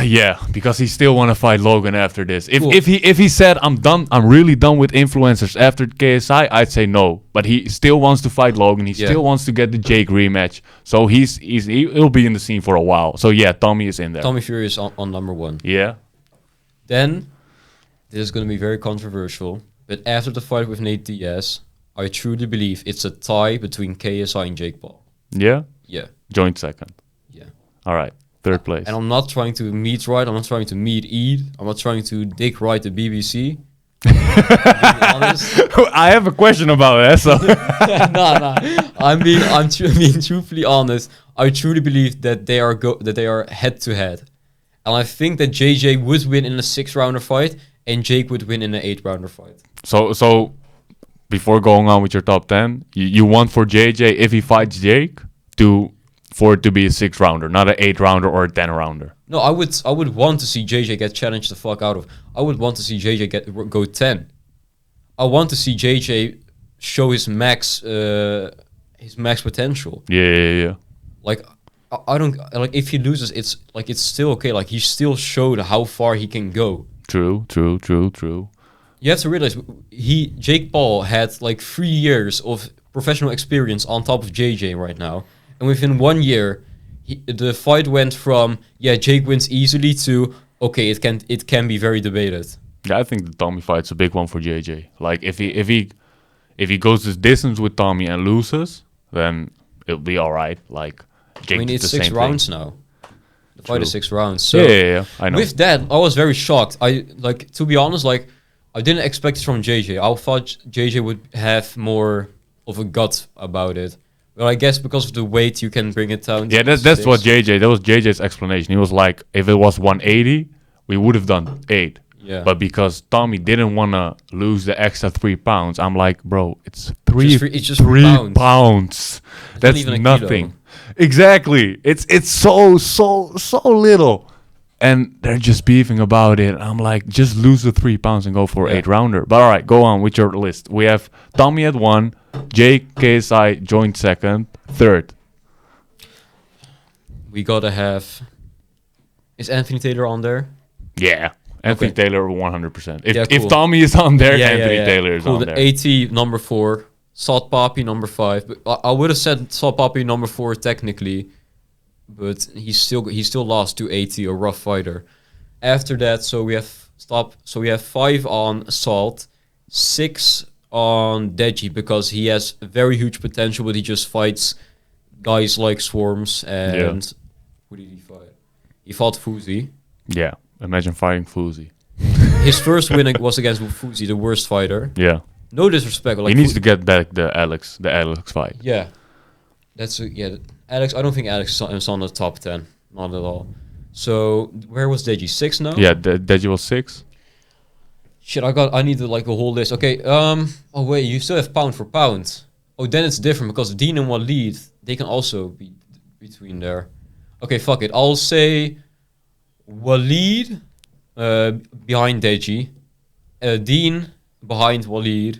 Speaker 1: Yeah, because he still want to fight Logan after this.
Speaker 2: Cool.
Speaker 1: If he said I'm done, I'm really done with influencers after KSI, I'd say no. But he still wants to fight Logan. He still wants to get the Jake rematch. So he'll be in the scene for a while. So yeah, Tommy is in there.
Speaker 2: Tommy Fury is on number 1.
Speaker 1: Yeah.
Speaker 2: Then, this is going to be very controversial, but after the fight with Nate Diaz, I truly believe it's a tie between KSI and Jake Paul.
Speaker 1: Yeah.
Speaker 2: Yeah.
Speaker 1: Joint second.
Speaker 2: Yeah.
Speaker 1: All right. Third place.
Speaker 2: And I'm not trying to meet right. I'm not trying to meet Eid. I'm not trying to dick right the BBC. To be honest.
Speaker 1: I have a question about that. So
Speaker 2: I'm being truthfully honest. I truly believe that they are head to head, and I think that JJ would win in a 6-rounder fight, and Jake would win in an 8-rounder fight.
Speaker 1: So before going on with your top 10, you want for JJ if he fights Jake for it to be a 6-rounder, not an 8-rounder or a 10-rounder.
Speaker 2: No, I would want to see JJ get challenged the fuck out of. I would want to see JJ go 10. I want to see JJ show his max potential.
Speaker 1: Yeah.
Speaker 2: Like I don't like if he loses, it's still okay. Like he still showed how far he can go.
Speaker 1: True.
Speaker 2: You have to realize Jake Paul had like 3 years of professional experience on top of JJ right now, and within 1 year, the fight went from Jake wins easily to okay, it can be very debated.
Speaker 1: Yeah, I think the Tommy fight's a big one for JJ. Like if he goes this distance with Tommy and loses, then it'll be all right. Like Jake,
Speaker 2: I mean,
Speaker 1: did
Speaker 2: it's
Speaker 1: the
Speaker 2: 6
Speaker 1: same
Speaker 2: rounds
Speaker 1: thing.
Speaker 2: now. The fight is
Speaker 1: True.
Speaker 2: 6 rounds. So
Speaker 1: Yeah, I know.
Speaker 2: with that, I was very shocked. To be honest, like I didn't expect it from JJ. I thought JJ would have more of a gut about it. Well, I guess because of the weight, you can bring it down.
Speaker 1: Yeah,
Speaker 2: to
Speaker 1: that's what
Speaker 2: 6.
Speaker 1: that was JJ's explanation. He was like, if it was 180, we would have done 8.
Speaker 2: Yeah.
Speaker 1: But because Tommy didn't want to lose the extra 3 pounds, I'm like, bro, it's
Speaker 2: just
Speaker 1: 3
Speaker 2: pounds.
Speaker 1: pounds.
Speaker 2: It's
Speaker 1: That's
Speaker 2: not even a
Speaker 1: nothing.
Speaker 2: kilo.
Speaker 1: Exactly. It's so little. And they're just beefing about it. I'm like, just lose the 3 pounds and go for 8-rounder. But all right, go on with your list. We have Tommy at 1, Jake, KSI, joint second, third.
Speaker 2: We gotta have. Is Anthony Taylor on there?
Speaker 1: Yeah. Anthony
Speaker 2: Okay.
Speaker 1: Taylor 100%. If
Speaker 2: Yeah, cool.
Speaker 1: if Tommy is on there, Anthony Taylor is
Speaker 2: cool.
Speaker 1: on
Speaker 2: The
Speaker 1: there.
Speaker 2: AT number 4, Salt Papi number 5. But I would have said Salt Papi number 4 technically, but he still lost to AT, a rough fighter. After that, so we have 5 on Salt, 6 on Deji because he has very huge potential, but he just fights guys like Swarms and who did he fight? He fought Fuzi.
Speaker 1: Yeah. Imagine fighting Fuzi.
Speaker 2: His first win was against Fuzi, the worst fighter.
Speaker 1: Yeah.
Speaker 2: No disrespect. Like
Speaker 1: he needs to get back the Alex fight.
Speaker 2: Yeah, Alex. I don't think Alex is on the top 10. Not at all. So where was Deji? 6 now?
Speaker 1: Yeah, Deji was 6.
Speaker 2: Shit, I need to like a whole list. Okay. Oh wait, you still have pound for pound. Oh, then it's different because Dean and Waleed, they can also be between there. Okay, fuck it. I'll say Waleed behind Deji, Dean behind Waleed,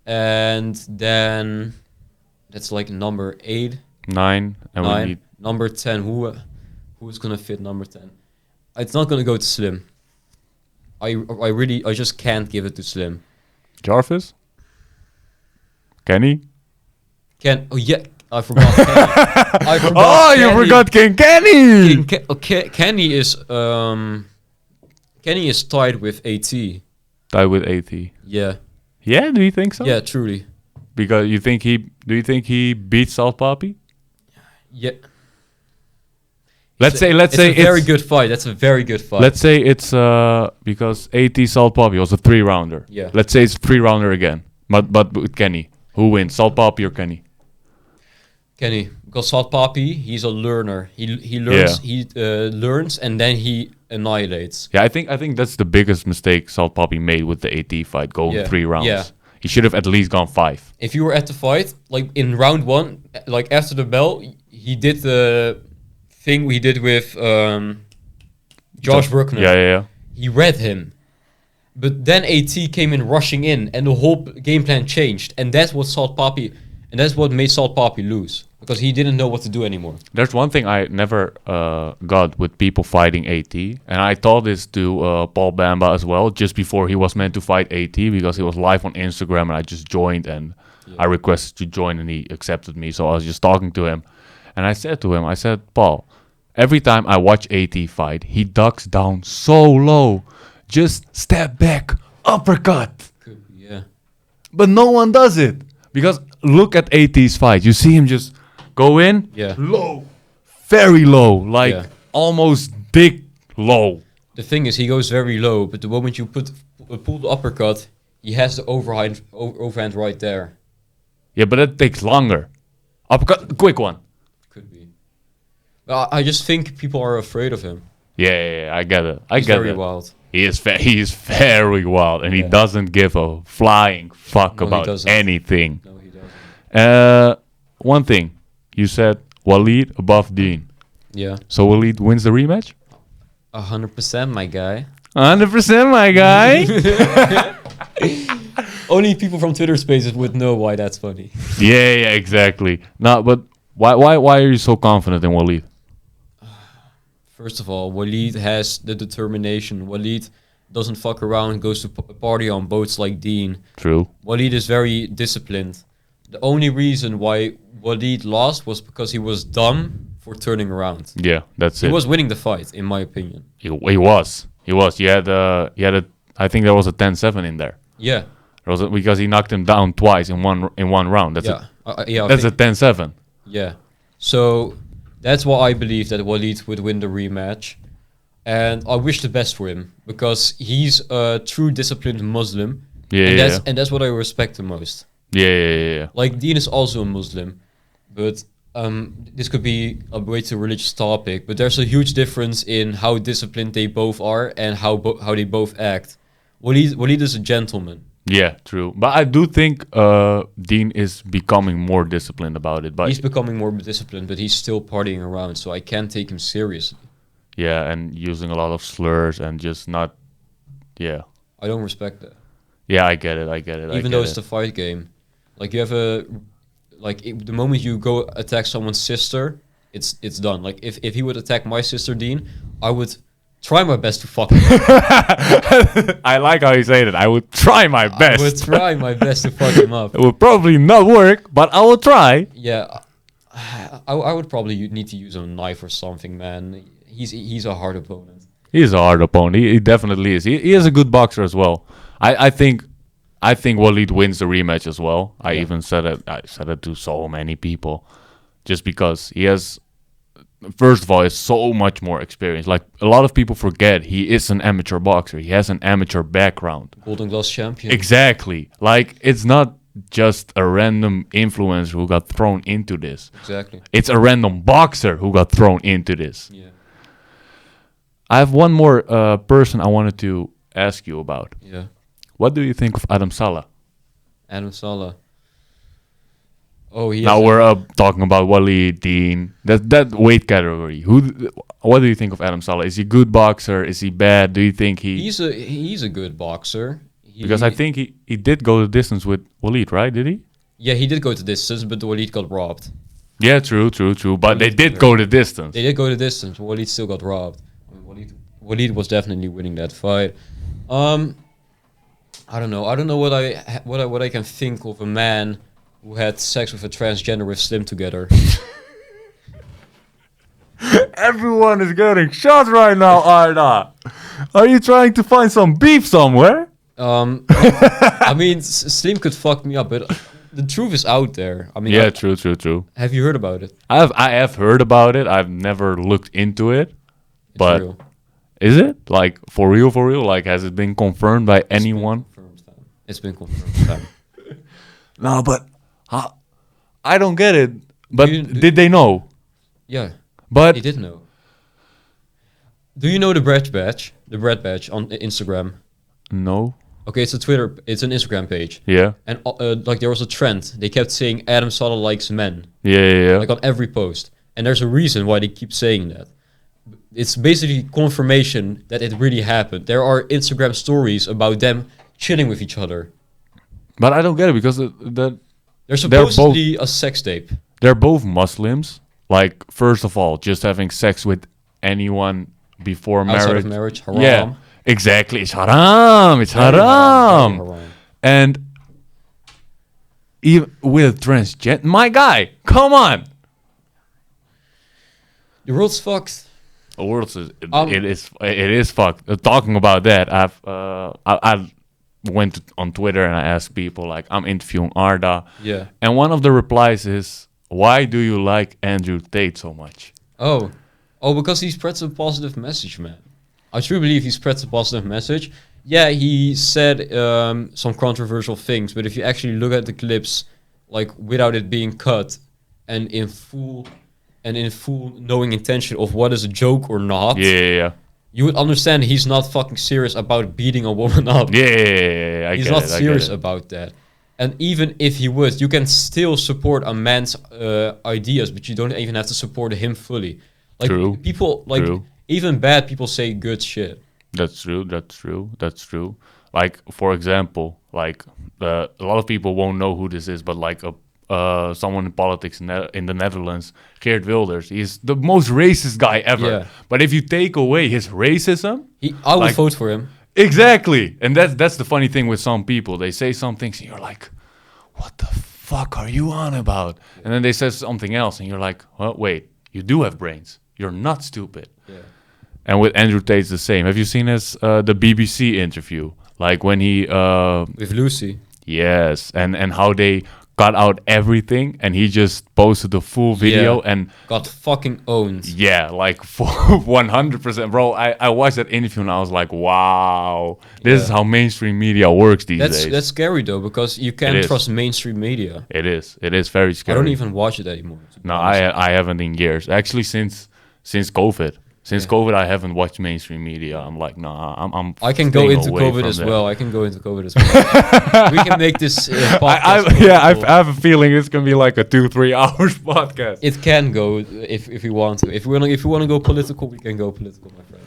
Speaker 2: and then that's like number 8,
Speaker 1: 9, and
Speaker 2: 9,
Speaker 1: we need
Speaker 2: number 10. Who's gonna fit number 10? It's not gonna go to Slim. I just can't give it to Slim.
Speaker 1: Jarvis, Kenny.
Speaker 2: Oh yeah, I forgot. Kenny. I forgot.
Speaker 1: Oh, you
Speaker 2: Kenny.
Speaker 1: forgot King Kenny.
Speaker 2: Kenny is tied with AT.
Speaker 1: Tied with AT.
Speaker 2: Yeah.
Speaker 1: Yeah, do you think so?
Speaker 2: Yeah, truly.
Speaker 1: Because do you think he beats Salt Papi?
Speaker 2: Yeah.
Speaker 1: Let's say
Speaker 2: it's a very good fight. That's a very good fight.
Speaker 1: Let's say it's because AT Salt Papi was a 3-rounder.
Speaker 2: Yeah.
Speaker 1: Let's say it's 3-rounder again. But with Kenny, who wins? Salt Papi or Kenny?
Speaker 2: Kenny, Because Salt Papi, he's a learner. He learns.
Speaker 1: Yeah.
Speaker 2: He learns and then he annihilates.
Speaker 1: Yeah, I think that's the biggest mistake Salt Papi made with the AT fight, going
Speaker 2: Yeah,
Speaker 1: 3 rounds.
Speaker 2: yeah.
Speaker 1: He should have at least gone 5.
Speaker 2: If you were at the fight, like in round 1, like after the bell, he did the thing we did with Josh Bruckner.
Speaker 1: Yeah.
Speaker 2: He read him. But then AT came in rushing in, and the whole game plan changed. And that's what made Salt Papi lose. Because he didn't know what to do anymore.
Speaker 1: There's one thing I never got with people fighting AT, and I told this to Paul Bamba as well, just before he was meant to fight AT, because he was live on Instagram, and I just joined, and I requested to join, and he accepted me, so I was just talking to him, and I said to him, Paul, every time I watch AT fight, he ducks down so low, just step back, uppercut.
Speaker 2: Yeah.
Speaker 1: But no one does it, because look at AT's fight, you see him just go in, low, very low, like almost dick low.
Speaker 2: The thing is, he goes very low, but the moment you pull the uppercut, he has the overhand right there.
Speaker 1: Yeah, but it takes longer. Uppercut, quick one.
Speaker 2: Could be. I just think people are afraid of him.
Speaker 1: Yeah, I get it.
Speaker 2: He's very wild.
Speaker 1: He is very wild, and he doesn't give a flying fuck about anything.
Speaker 2: No, he doesn't.
Speaker 1: One thing. You said Walid above Dean.
Speaker 2: Yeah.
Speaker 1: So Walid wins the rematch?
Speaker 2: 100%, my guy.
Speaker 1: 100%, my guy.
Speaker 2: Only people from Twitter Spaces would know why that's funny.
Speaker 1: Yeah, exactly. No, but why are you so confident in Walid?
Speaker 2: First of all, Walid has the determination. Walid doesn't fuck around, goes to party on boats like Dean.
Speaker 1: True.
Speaker 2: Walid is very disciplined. The only reason why Walid lost was because he was dumb for turning around.
Speaker 1: Yeah, that's it.
Speaker 2: He was winning the fight, in my opinion.
Speaker 1: He was. He had a. I think there was a 10-7 in there.
Speaker 2: Yeah.
Speaker 1: Because he knocked him down twice in one round. That's that's a 10-7.
Speaker 2: Yeah. So that's why I believe that Walid would win the rematch. And I wish the best for him because he's a true disciplined Muslim.
Speaker 1: Yeah,
Speaker 2: and that's what I respect the most.
Speaker 1: Yeah.
Speaker 2: Like Dean is also a Muslim, but this could be a way too religious topic. But there's a huge difference in how disciplined they both are and how they both act. Walid is a gentleman.
Speaker 1: Yeah, true. But I do think Dean is becoming more disciplined about it. But
Speaker 2: he's becoming more disciplined, but he's still partying around, so I can't take him seriously.
Speaker 1: Yeah, and using a lot of slurs and just not. Yeah.
Speaker 2: I don't respect that.
Speaker 1: Yeah, I get it.
Speaker 2: Even though it's the fight game. Like you have the moment you go attack someone's sister, it's done. Like if he would attack my sister Dean, I would try my best to fuck him.
Speaker 1: I like how you say that. I would try my best.
Speaker 2: I would try my best to fuck him up.
Speaker 1: It would probably not work, but I will try.
Speaker 2: Yeah, I would probably need to use a knife or something, man. He's a hard opponent.
Speaker 1: He's a hard opponent. He definitely is. He is a good boxer as well. I think Walid wins the rematch as well. I even said it. I said it to so many people, just because he has. First of all, is so much more experience. Like a lot of people forget, he is an amateur boxer. He has an amateur background.
Speaker 2: Golden Gloves champion.
Speaker 1: Exactly. Like it's not just a random influencer who got thrown into this.
Speaker 2: Exactly.
Speaker 1: It's a random boxer who got thrown into this.
Speaker 2: Yeah.
Speaker 1: I have one more person I wanted to ask you about.
Speaker 2: Yeah.
Speaker 1: What do you think of Adam Saleh?
Speaker 2: Adam Saleh. Oh,
Speaker 1: now we're talking about Walid, Dean, that weight category. What do you think of Adam Saleh? Is he a good boxer? Is he bad? Do you think
Speaker 2: he's a good boxer?
Speaker 1: Because I think he did go the distance with Walid, right? Did he?
Speaker 2: Yeah, he did go the distance, but Walid got robbed.
Speaker 1: Yeah, true. But they did go the distance.
Speaker 2: They did go the distance. Walid still got robbed. I mean, Walid was definitely winning that fight. I don't know. I don't know what I can think of a man who had sex with a transgender with Slim together.
Speaker 1: Everyone is getting shot right now, Arda. Are you trying to find some beef somewhere?
Speaker 2: I mean, Slim could fuck me up, but the truth is out there. I mean,
Speaker 1: yeah, true.
Speaker 2: Have you heard about it?
Speaker 1: I have heard about it. I've never looked into it, but
Speaker 2: real.
Speaker 1: Is it like for real? Like, has it been confirmed by anyone?
Speaker 2: It's been confirmed.
Speaker 1: No, but I don't get it. But did they know?
Speaker 2: Yeah,
Speaker 1: But
Speaker 2: he did know. Do you know the bread badge? The bread badge on Instagram.
Speaker 1: no.
Speaker 2: Okay, it's an Instagram page.
Speaker 1: Yeah.
Speaker 2: And like there was a trend. They kept saying Adam Sandler likes men,
Speaker 1: Yeah.
Speaker 2: like on every post. And there's a reason why they keep saying that. It's basically confirmation that it really happened. There are Instagram stories about them chilling with each other.
Speaker 1: But I don't get it because
Speaker 2: There's supposedly a sex tape.
Speaker 1: they're both Muslims. Like, first of all, just having sex with anyone before
Speaker 2: Outside
Speaker 1: marriage.
Speaker 2: of marriage, haram.
Speaker 1: Yeah, exactly. It's haram. It's
Speaker 2: Very
Speaker 1: haram.
Speaker 2: very haram.
Speaker 1: And even with transgender, my guy, come on.
Speaker 2: The world's fucked.
Speaker 1: The world is it is fucked. Talking about that, I went on Twitter and I asked people, like, I'm interviewing Arda,
Speaker 2: Yeah.
Speaker 1: and one of the replies is, "Why do you like Andrew Tate so much?"
Speaker 2: Oh, because he spreads a positive message, man. I truly believe he spreads a positive message. Yeah, he said some controversial things, but if you actually look at the clips, like without it being cut, and in full knowing intention of what is a joke or not,
Speaker 1: Yeah.
Speaker 2: you would understand he's not fucking serious about beating a woman up.
Speaker 1: Yeah,
Speaker 2: He's not serious about that. And even if he would, you can still support a man's ideas, but you don't even have to support him fully. Like
Speaker 1: True.
Speaker 2: people, like
Speaker 1: True.
Speaker 2: even bad people say good shit.
Speaker 1: That's true. Like, for example, like a lot of people won't know who this is, but like someone in politics in the Netherlands, Geert Wilders, he's the most racist guy ever.
Speaker 2: Yeah.
Speaker 1: But if you take away his racism,
Speaker 2: I would
Speaker 1: like-
Speaker 2: vote for him.
Speaker 1: exactly, and that's the funny thing with some people. They say some things, and you're like, "What the fuck are you on about?" And then they say something else, and you're like, "Well, wait, you do have brains. You're not stupid."
Speaker 2: Yeah.
Speaker 1: And with Andrew Tate, it's the same. Have you seen his the BBC interview? Like when he
Speaker 2: With Lucy.
Speaker 1: yes, and how they cut out everything, and he just posted the full video,
Speaker 2: Yeah.
Speaker 1: and
Speaker 2: Got fucking owned.
Speaker 1: yeah, like for 100%, bro. I watched that interview and I was like, wow, this is
Speaker 2: Yeah.
Speaker 1: how mainstream media works these days.
Speaker 2: That's scary though, because you can't
Speaker 1: is.
Speaker 2: trust mainstream media.
Speaker 1: It is very
Speaker 2: I
Speaker 1: scary.
Speaker 2: don't even watch it anymore. to be
Speaker 1: No,
Speaker 2: honest.
Speaker 1: I haven't in years. Actually, since COVID. Since COVID, I haven't watched mainstream media. I'm like, nah, I'm.
Speaker 2: I can go
Speaker 1: staying
Speaker 2: into
Speaker 1: away
Speaker 2: COVID
Speaker 1: from
Speaker 2: as
Speaker 1: that.
Speaker 2: well. I can go into COVID as well. We can make this podcast.
Speaker 1: I
Speaker 2: political.
Speaker 1: have a feeling it's gonna be like a 2-3 hours podcast.
Speaker 2: It can go if we want to. If we want to go political, we can go political, my friend.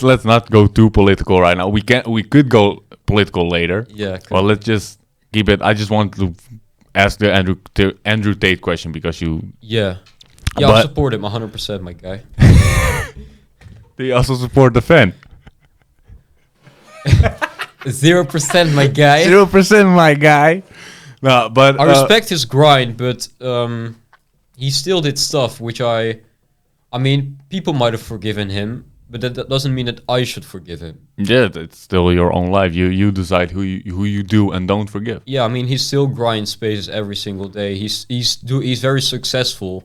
Speaker 1: Let's not go too political right now. We could go political later.
Speaker 2: Yeah.
Speaker 1: Well, let's just keep it. I just want to ask the Andrew Tate question because you.
Speaker 2: Yeah. I
Speaker 1: But-
Speaker 2: support him 100%, my guy.
Speaker 1: Do you also support the fan?
Speaker 2: 0%, my guy.
Speaker 1: 0%, my guy. No, but
Speaker 2: I respect his grind, but he still did stuff which I mean, people might have forgiven him, but that doesn't mean that I should forgive him.
Speaker 1: yeah, it's still your own life. You decide who you do and don't forgive.
Speaker 2: Yeah, I mean, he still grinds spaces every single day. He's very successful.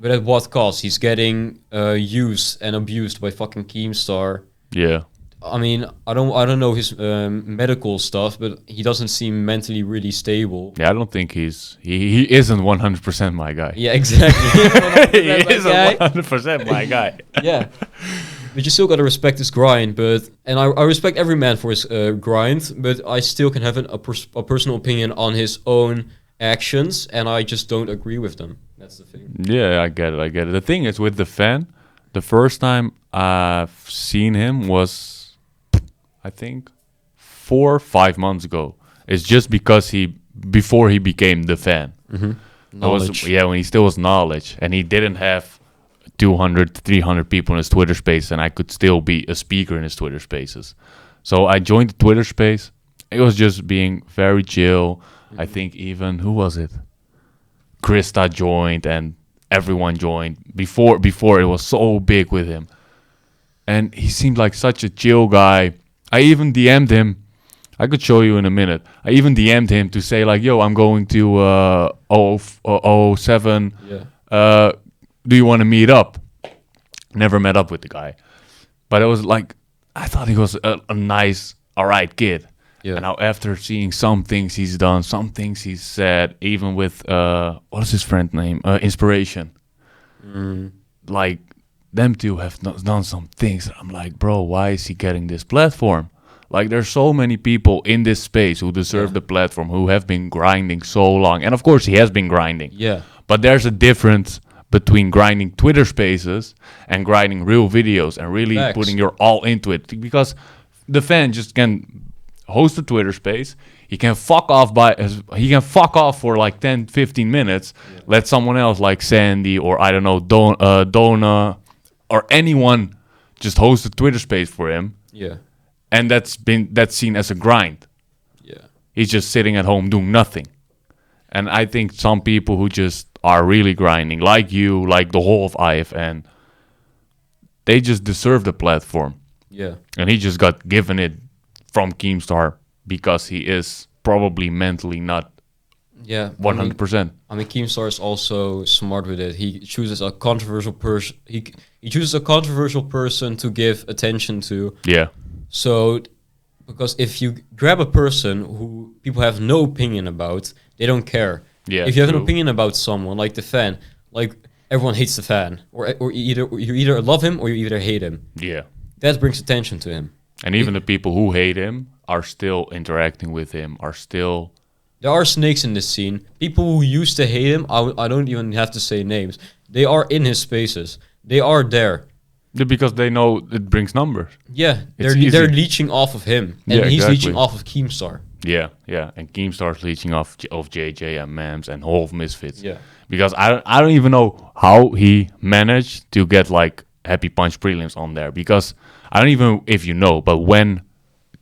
Speaker 2: But at what cost? He's getting used and abused by fucking Keemstar.
Speaker 1: Yeah.
Speaker 2: I mean, I don't know his medical stuff, but he doesn't seem mentally really stable.
Speaker 1: Yeah, I don't think he isn't 100% my guy.
Speaker 2: Yeah, exactly.
Speaker 1: He isn't 100% my guy.
Speaker 2: Yeah, but you still gotta respect his grind. And I respect every man for his grind, but I still can have a personal opinion on his own actions, and I just don't agree with them. That's the thing.
Speaker 1: Yeah, I get it. The thing is with the fan, the first time I've seen him was, I think, 4 or 5 months ago. It's just because before he became the fan.
Speaker 2: Mm-hmm.
Speaker 1: When he still was knowledge, and he didn't have 200, 300 people in his Twitter space, and I could still be a speaker in his Twitter spaces. So I joined the Twitter space. It was just being very chill. I think even, who was it? Krista joined and everyone joined. Before it was so big with him. And he seemed like such a chill guy. I even DM'd him. I could show you in a minute. I even DM'd him to say like, yo, I'm going to 07.
Speaker 2: Yeah.
Speaker 1: Do you want to meet up? Never met up with the guy. But it was like, I thought he was a nice, alright kid.
Speaker 2: Yeah.
Speaker 1: And now after seeing some things he's done, some things he's said, even with what is his friend name? Inspiration. Like them two have done some things that I'm like, bro, why is he getting this platform? Like there's so many people in this space who deserve the platform, who have been grinding so long. And of course he has been grinding.
Speaker 2: Yeah.
Speaker 1: But there's a difference between grinding Twitter spaces and grinding real videos and really putting your all into it. Because the fan just can host a Twitter space. He can fuck off for like 10, 15 minutes. Yeah. Let someone else like Sandy or I don't know, Donna or anyone just host a Twitter space for him.
Speaker 2: Yeah.
Speaker 1: And that's seen as a grind.
Speaker 2: Yeah.
Speaker 1: He's just sitting at home doing nothing. And I think some people who just are really grinding, like you, like the whole of IFN, they just deserve the platform.
Speaker 2: Yeah.
Speaker 1: And he just got given it from Keemstar because he is probably mentally not 100%.
Speaker 2: I mean, Keemstar is also smart with it. He chooses a controversial person. He chooses a controversial person to give attention to.
Speaker 1: Yeah.
Speaker 2: So, because if you grab a person who people have no opinion about, they don't care.
Speaker 1: Yeah.
Speaker 2: If you have an opinion about someone, like the fan, like everyone hates the fan, or you either love him or you either hate him.
Speaker 1: Yeah.
Speaker 2: That brings attention to him.
Speaker 1: And even the people who hate him are still interacting with him, are still...
Speaker 2: There are snakes in this scene. People who used to hate him, I don't even have to say names. They are in his spaces. They are there.
Speaker 1: Yeah, because they know it brings numbers.
Speaker 2: Yeah, they're leeching off of him. And he's leeching off of Keemstar.
Speaker 1: Yeah, yeah. And Keemstar's leeching off of JJ and Mams and whole of Misfits.
Speaker 2: Yeah.
Speaker 1: Because I don't even know how he managed to get like Happy Punch prelims on there. Because I don't even know if you know, but when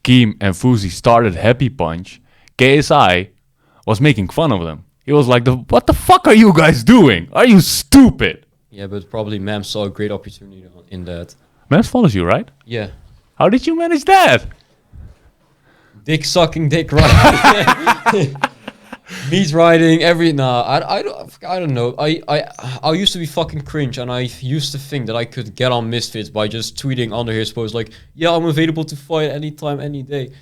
Speaker 1: Keem and Fuzi started Happy Punch, KSI was making fun of them. He was like, what the fuck are you guys doing? Are you stupid?
Speaker 2: Yeah, but probably Mam saw a great opportunity in that.
Speaker 1: Mams follows you, right?
Speaker 2: Yeah.
Speaker 1: How did you manage that?
Speaker 2: Dick sucking, dick riding. Meat riding, I don't know. I used to be fucking cringe, and I used to think that I could get on Misfits by just tweeting under his post like, yeah, I'm available to fight anytime, any day.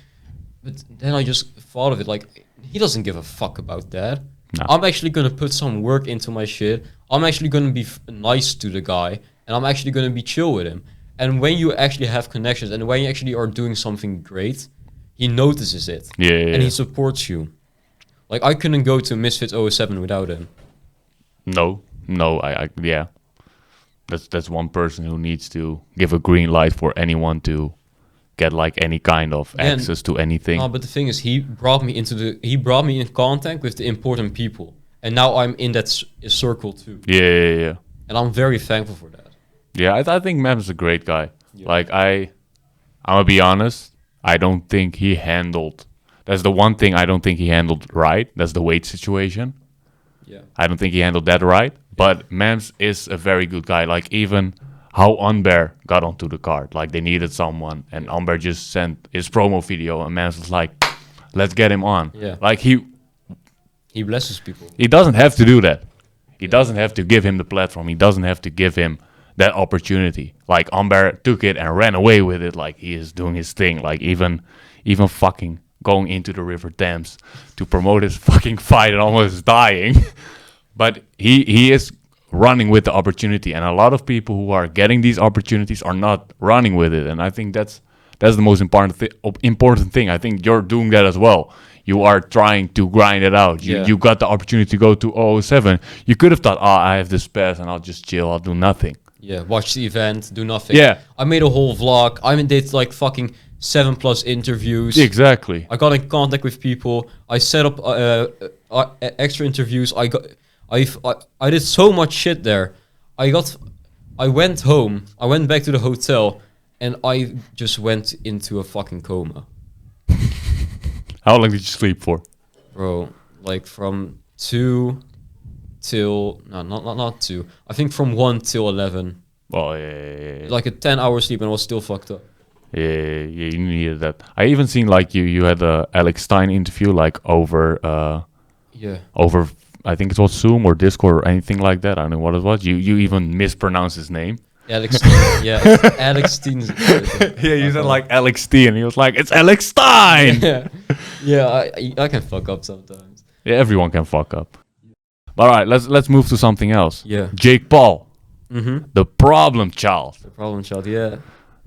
Speaker 2: But then I just thought of it like, he doesn't give a fuck about that. No. I'm actually gonna put some work into my shit. I'm actually gonna be nice to the guy, and I'm actually gonna be chill with him. And when you actually have connections, and when you actually are doing something great, he notices it.
Speaker 1: Yeah.
Speaker 2: And he supports you. Like, I couldn't go to Misfits 07 without him.
Speaker 1: No, yeah. That's one person who needs to give a green light for anyone to get like any kind of access to anything.
Speaker 2: No, but the thing is, he brought me in contact with the important people, and now I'm in that circle too.
Speaker 1: Yeah.
Speaker 2: And I'm very thankful for that.
Speaker 1: Yeah, I think Mam's a great guy. Yeah. Like I'm gonna be honest, I don't think he handled. That's the one thing I don't think he handled right. That's the weight situation.
Speaker 2: Yeah.
Speaker 1: I don't think he handled that right. But Mams is a very good guy. Like even how Unbear got onto the card. Like they needed someone, and Unbear just sent his promo video, and Mams was like, "Let's get him on."
Speaker 2: Yeah.
Speaker 1: Like he
Speaker 2: blesses people.
Speaker 1: He doesn't have to do that. He doesn't have to give him the platform. He doesn't have to give him that opportunity. Like Unbear took it and ran away with it. Like he is doing his thing. Like even fucking going into the River Thames to promote his fucking fight and almost dying. But he is running with the opportunity, and a lot of people who are getting these opportunities are not running with it. And I think that's the most important thing. I think you're doing that as well. You are trying to grind it out. You got the opportunity to go to 007. You could have thought, I have this pass and I'll just chill. I'll do nothing.
Speaker 2: Yeah, watch the event, do nothing.
Speaker 1: Yeah.
Speaker 2: I made a whole vlog. I did like fucking 7+ interviews.
Speaker 1: Exactly.
Speaker 2: I got in contact with people. I set up extra interviews. I did so much shit there. I went home. I went back to the hotel, and I just went into a fucking coma.
Speaker 1: How long did you sleep for?
Speaker 2: Bro, like from 2 till... No, not 2. I think from 1 till 11.
Speaker 1: Oh, yeah.
Speaker 2: Like a 10-hour sleep, and I was still fucked up.
Speaker 1: Yeah, you needed that. I even seen like you had a Alex Stein interview like over I think it was Zoom or Discord or anything like that. I don't know what it was. You even mispronounced his name.
Speaker 2: Alex Stein. Yeah, it's Alex Stein's.
Speaker 1: Yeah, you said like Alex T, and he was like, "It's Alex Stein."
Speaker 2: Yeah, I can fuck up sometimes.
Speaker 1: Yeah, everyone can fuck up. All right, let's move to something else.
Speaker 2: Yeah.
Speaker 1: Jake Paul,
Speaker 2: Mm-hmm.
Speaker 1: the problem child,
Speaker 2: The problem child. Yeah.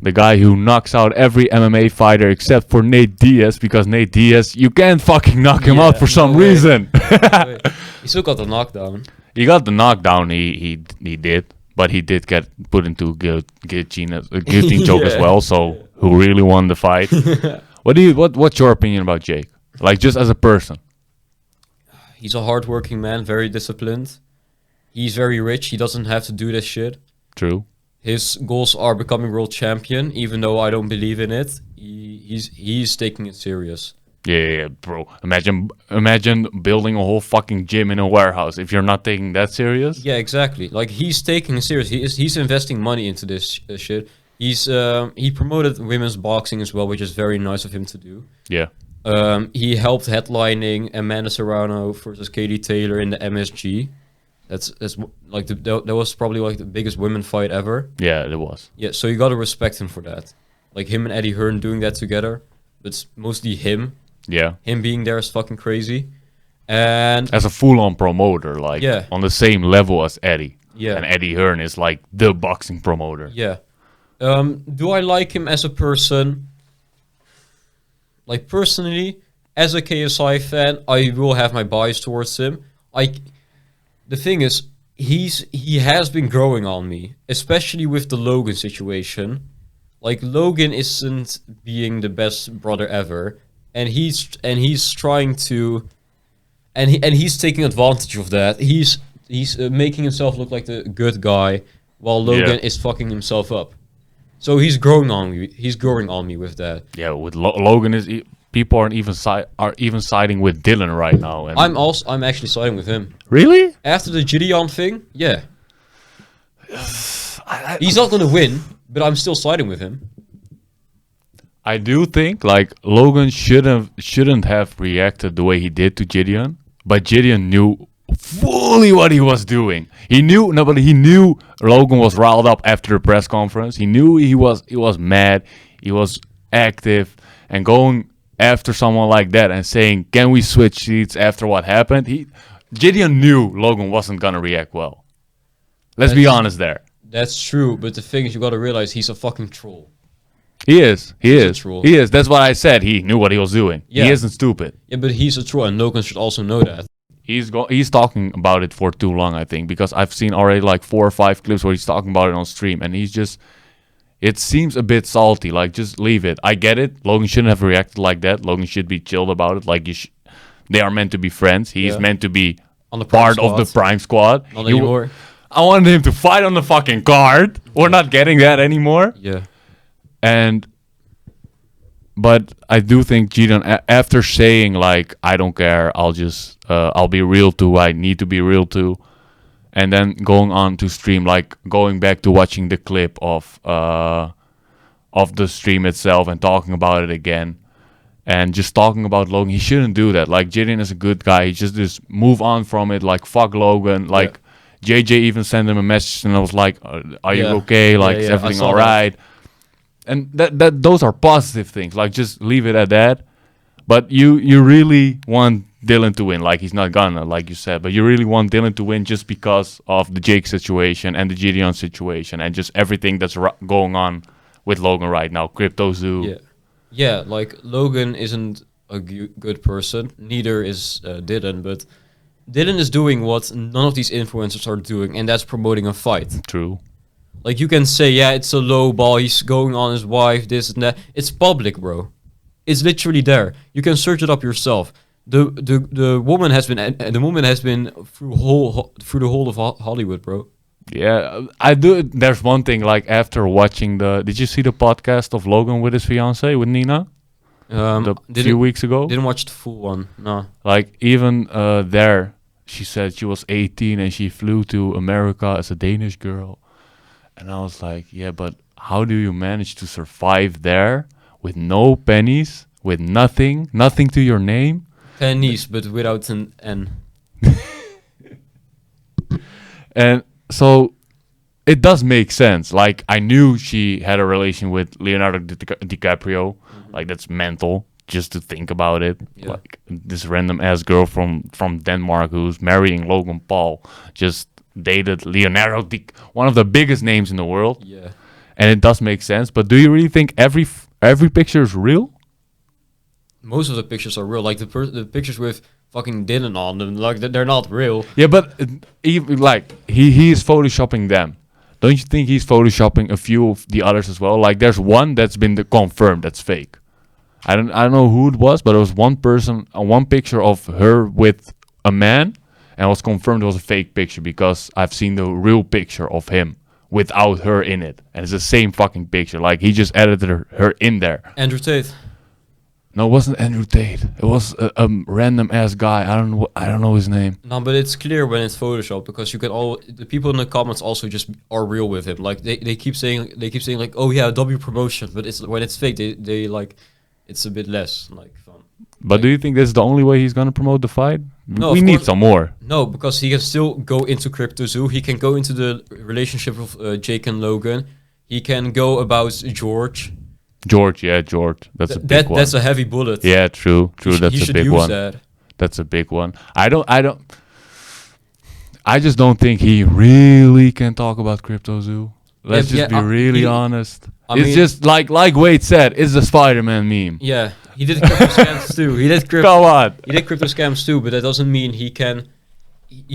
Speaker 1: the guy who knocks out every MMA fighter except for Nate Diaz, because Nate Diaz, you can't fucking knock him out for some reason.
Speaker 2: Wait. He still got the knockdown.
Speaker 1: He got the knockdown. He did, but he did get put into guillotine choke as well. So who really won the fight? What's your opinion about Jake? Like, just as a person.
Speaker 2: He's a hardworking man, very disciplined. He's very rich. He doesn't have to do this shit.
Speaker 1: True.
Speaker 2: His goals are becoming world champion, even though I don't believe in it. He's taking it serious.
Speaker 1: Yeah, bro. Imagine building a whole fucking gym in a warehouse if you're not taking that serious.
Speaker 2: Yeah, exactly. Like, he's taking it serious. He's investing money into this shit. He promoted women's boxing as well, which is very nice of him to do.
Speaker 1: Yeah.
Speaker 2: He helped headlining Amanda Serrano versus Katie Taylor in the MSG. That's like that was probably like the biggest women fight ever.
Speaker 1: Yeah, it was.
Speaker 2: Yeah, so you gotta respect him for that. Like, him and Eddie Hearn doing that together, but it's mostly him.
Speaker 1: Yeah.
Speaker 2: Him being there is fucking crazy. And
Speaker 1: As a full-on promoter, like on the same level as Eddie.
Speaker 2: Yeah.
Speaker 1: And Eddie Hearn is like the boxing promoter.
Speaker 2: Yeah. Do I like him as a person? Like, personally, as a KSI fan, I will have my bias towards him. The thing is, he has been growing on me, especially with the Logan situation. Like, Logan isn't being the best brother ever, and he's trying to, and he's taking advantage of that. He's making himself look like the good guy, while Logan is fucking himself up. So he's growing on me. He's growing on me with that.
Speaker 1: Yeah, with Logan people are even siding with Dylan right now. And
Speaker 2: I'm actually siding with him.
Speaker 1: Really?
Speaker 2: After the Gideon thing, yeah. He's not gonna win, but I'm still siding with him.
Speaker 1: I do think like Logan shouldn't have reacted the way he did to Gideon, but Gideon knew fully what he was doing. He knew Logan was riled up after the press conference. He knew he was mad. He was active, and going after someone like that and saying, "Can we switch seats?" after what happened, Gideon knew Logan wasn't gonna react well. Let's be honest there.
Speaker 2: That's true, but the thing is, you gotta realize he's a fucking troll.
Speaker 1: He is.
Speaker 2: He's a troll.
Speaker 1: He is. That's what I said. He knew what he was doing.
Speaker 2: Yeah.
Speaker 1: He isn't stupid.
Speaker 2: Yeah, but he's a troll, and Logan should also know that.
Speaker 1: He's talking about it for too long, I think, because I've seen already like 4 or 5 clips where he's talking about it on stream, and it seems a bit salty. Like, just leave it. I get it. Logan shouldn't have reacted like that. Logan should be chilled about it. Like, they are meant to be friends. He's meant to be
Speaker 2: on the
Speaker 1: part of the Prime Squad.
Speaker 2: Not anymore.
Speaker 1: I wanted him to fight on the fucking card. We're not getting that anymore.
Speaker 2: Yeah.
Speaker 1: But I do think Gideon, after saying like, "I don't care, I'll be real too, I need to be real too," and then going on to stream, like going back to watching the clip of the stream itself and talking about it again, and just talking about Logan, he shouldn't do that. Like, Gideon is a good guy. He just move on from it. Like, fuck Logan. Like, JJ even sent him a message, and I was like, "Are you okay? Like, is everything all right?" And those are positive things. Like, just leave it at that. But you really want Dylan to win. Like, he's not gonna, like you said. But you really want Dylan to win just because of the Jake situation and the Gideon situation and just everything that's going on with Logan right now. Crypto Zoo.
Speaker 2: Yeah. Like, Logan isn't a good person. Neither is Dylan. But Dylan is doing what none of these influencers are doing, and that's promoting a fight.
Speaker 1: True.
Speaker 2: Like, you can say, yeah, it's a low ball, he's going on his wife, this and that. It's public, bro. It's literally there. You can search it up yourself. The woman has been through the whole of Hollywood, bro.
Speaker 1: Yeah, I do. There's one thing, like, after watching did you see the podcast of Logan with his fiance, with Nina? A few weeks ago?
Speaker 2: Didn't watch the full one, no.
Speaker 1: Like, even there, she said she was 18 and she flew to America as a Danish girl. And I was like, yeah, but how do you manage to survive there with no pennies, with nothing to your name?
Speaker 2: Pennies, but without an N.
Speaker 1: And so it does make sense. Like, I knew she had a relation with Leonardo DiCaprio. Like, that's mental just to think about it.
Speaker 2: Yeah.
Speaker 1: Like, this random ass girl from Denmark who's marrying Logan Paul just dated Leonardo one of the biggest names in the world.
Speaker 2: Yeah.
Speaker 1: And it does make sense. But do you really think every picture is real?
Speaker 2: Most of the pictures are real. Like the pictures with fucking Dylan on them, like they're not real.
Speaker 1: Yeah, but even like he is photoshopping them. Don't you think he's photoshopping a few of the others as well? Like, there's one that's been confirmed that's fake. I don't know who it was, but it was one person, one picture of her with a man, and it was confirmed it was a fake picture because I've seen the real picture of him without her in it, and it's the same fucking picture. Like, he just edited her in there.
Speaker 2: Andrew Tate.
Speaker 1: No, it wasn't Andrew Tate. It was a random ass guy. I don't know his name.
Speaker 2: No, but it's clear when it's Photoshop because you can the people in the comments also just are real with him. Like they keep saying like, oh yeah, W promotion, but it's when it's fake they like it's a bit less like fun.
Speaker 1: But
Speaker 2: like,
Speaker 1: do you think this is the only way he's gonna promote the fight?
Speaker 2: No,
Speaker 1: we need some more.
Speaker 2: No, because he can still go into Crypto Zoo. He can go into the relationship of Jake and Logan. He can go about George.
Speaker 1: George. That's a big one.
Speaker 2: That's a heavy bullet.
Speaker 1: Yeah, true. That's a big one.
Speaker 2: That.
Speaker 1: That's a big one. I just don't think he really can talk about Crypto Zoo. Let's just be really honest. It's just like Wade said, it's the Spider-Man meme.
Speaker 2: Yeah, he did crypto scams too.
Speaker 1: Come on.
Speaker 2: He did crypto scams too, but that doesn't mean he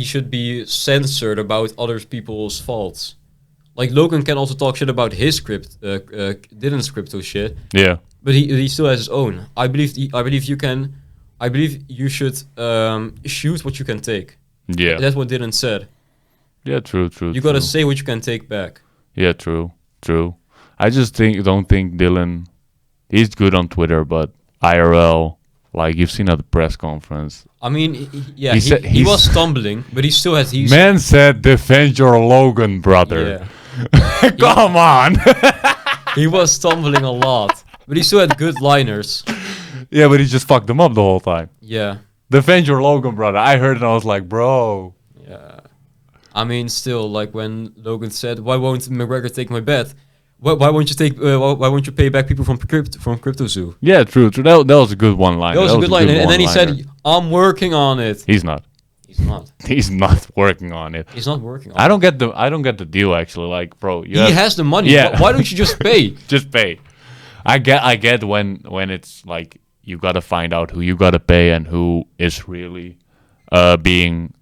Speaker 2: should be censored about other people's faults. Like Logan can also talk shit about his Dylan's crypto shit.
Speaker 1: Yeah.
Speaker 2: But he still has his own. I believe you should shoot what you can take.
Speaker 1: Yeah.
Speaker 2: That's what Dylan said.
Speaker 1: Yeah, true.
Speaker 2: You gotta say what you can take back.
Speaker 1: Yeah, true. I just don't think Dylan. He's good on Twitter, but IRL, like you've seen at the press conference.
Speaker 2: I mean, he was stumbling, but he still has.
Speaker 1: Man said, "Defend your Logan, brother."
Speaker 2: Yeah.
Speaker 1: Come on.
Speaker 2: He was stumbling a lot, but he still had good liners.
Speaker 1: Yeah, but he just fucked them up the whole time.
Speaker 2: Yeah.
Speaker 1: Defend your Logan, brother. I heard it and I was like, bro.
Speaker 2: Yeah. I mean, still, like when Logan said, "Why won't McGregor take my bet? Why won't you take? Why won't you pay back people from Crypto Zoo?"
Speaker 1: Yeah, true. That was a good one line.
Speaker 2: That was a good line, and then he said, "I'm working on it."
Speaker 1: He's not. He's not working on it.
Speaker 2: He's not working on
Speaker 1: it. I don't get the deal actually. Like, bro,
Speaker 2: he has the money.
Speaker 1: Yeah.
Speaker 2: Why don't you just pay?
Speaker 1: Just pay. I get when it's like you gotta find out who you gotta pay and who is really being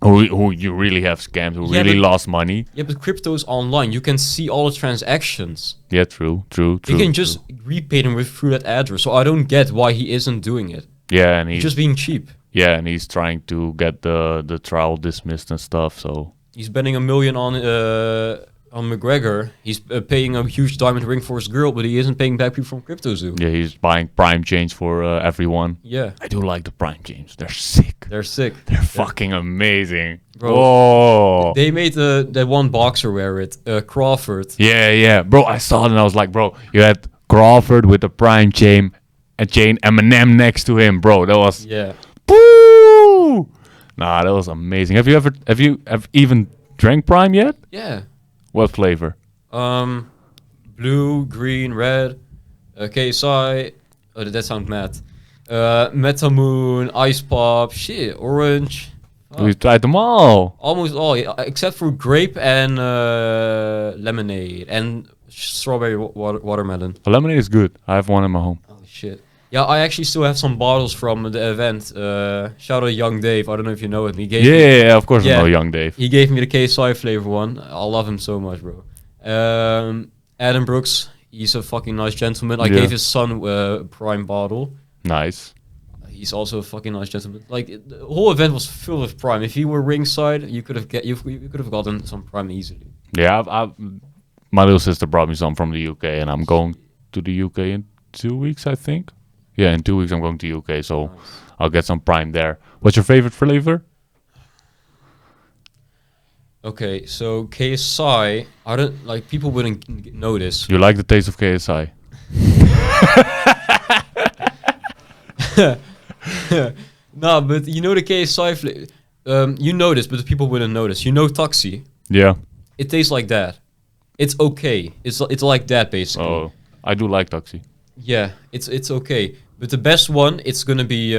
Speaker 1: who you really have scammed, who really lost money.
Speaker 2: Yeah, but crypto is online. You can see all the transactions.
Speaker 1: Yeah, true. You
Speaker 2: can just repay them through that address. So I don't get why he isn't doing it.
Speaker 1: Yeah, and
Speaker 2: he's just being cheap.
Speaker 1: Yeah, and he's trying to get the trial dismissed and stuff. So
Speaker 2: he's betting $1 million on McGregor. He's paying a huge diamond ring for his girl, but he isn't paying back people from Crypto Zoo.
Speaker 1: Yeah, he's buying Prime Chains for everyone.
Speaker 2: Yeah,
Speaker 1: I do like the Prime Chains. They're sick.
Speaker 2: They're
Speaker 1: fucking amazing.
Speaker 2: Bro,
Speaker 1: whoa.
Speaker 2: They made that one boxer wear it, Crawford.
Speaker 1: Yeah. Bro, I saw it and I was like, bro, you had Crawford with the Prime Chain, Eminem next to him, bro. That was...
Speaker 2: Yeah.
Speaker 1: Boo! Nah, that was amazing. Have you even drank Prime yet?
Speaker 2: Yeah.
Speaker 1: What flavor?
Speaker 2: Blue, green, red, KSI. Oh, that sounds mad. Metamoon, Ice Pop, shit, orange.
Speaker 1: We tried them all.
Speaker 2: Almost all, except for grape and lemonade and strawberry watermelon.
Speaker 1: The lemonade is good. I have one in my home.
Speaker 2: Oh shit. Yeah, I actually still have some bottles from the event. Shout out Young Dave. I don't know if you know him. He gave
Speaker 1: me, of course I know Young Dave.
Speaker 2: He gave me the KSI flavor one. I love him so much, bro. Adam Brooks, he's a fucking nice gentleman. I gave his son a Prime bottle.
Speaker 1: Nice.
Speaker 2: He's also a fucking nice gentleman. Like the whole event was filled with Prime. If you were ringside, you could have gotten some Prime easily.
Speaker 1: Yeah, my little sister brought me some from the UK, and I'm going to the UK in 2 weeks, I think. Yeah, in 2 weeks I'm going to UK, so nice. I'll get some Prime there. What's your favorite flavor?
Speaker 2: Okay, so KSI, I don't like people wouldn't notice.
Speaker 1: You like the taste of KSI?
Speaker 2: No, but you know the KSI flavor. You notice, but the people wouldn't notice. You know Taxi.
Speaker 1: Yeah.
Speaker 2: It tastes like that. It's okay. It's like that basically.
Speaker 1: Oh, I do like Tuxie.
Speaker 2: Yeah, it's okay. But the best one, it's gonna be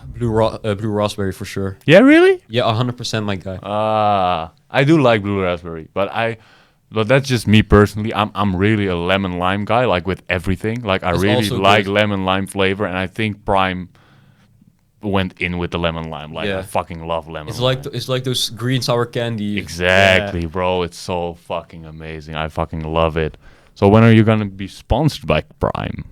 Speaker 2: blue raspberry for sure.
Speaker 1: Yeah, really?
Speaker 2: Yeah, 100% my guy.
Speaker 1: I do like blue raspberry, but that's just me personally. I'm really a lemon lime guy, like with everything. Like I
Speaker 2: It's
Speaker 1: really
Speaker 2: also
Speaker 1: like
Speaker 2: good.
Speaker 1: lemon lime flavor, and I think Prime went in with the lemon lime. Like
Speaker 2: Yeah.
Speaker 1: I fucking love lemon.
Speaker 2: It's
Speaker 1: lime.
Speaker 2: like it's like those green sour candy.
Speaker 1: Exactly, bro. It's so fucking amazing. I fucking love it. So when are you gonna be sponsored by Prime?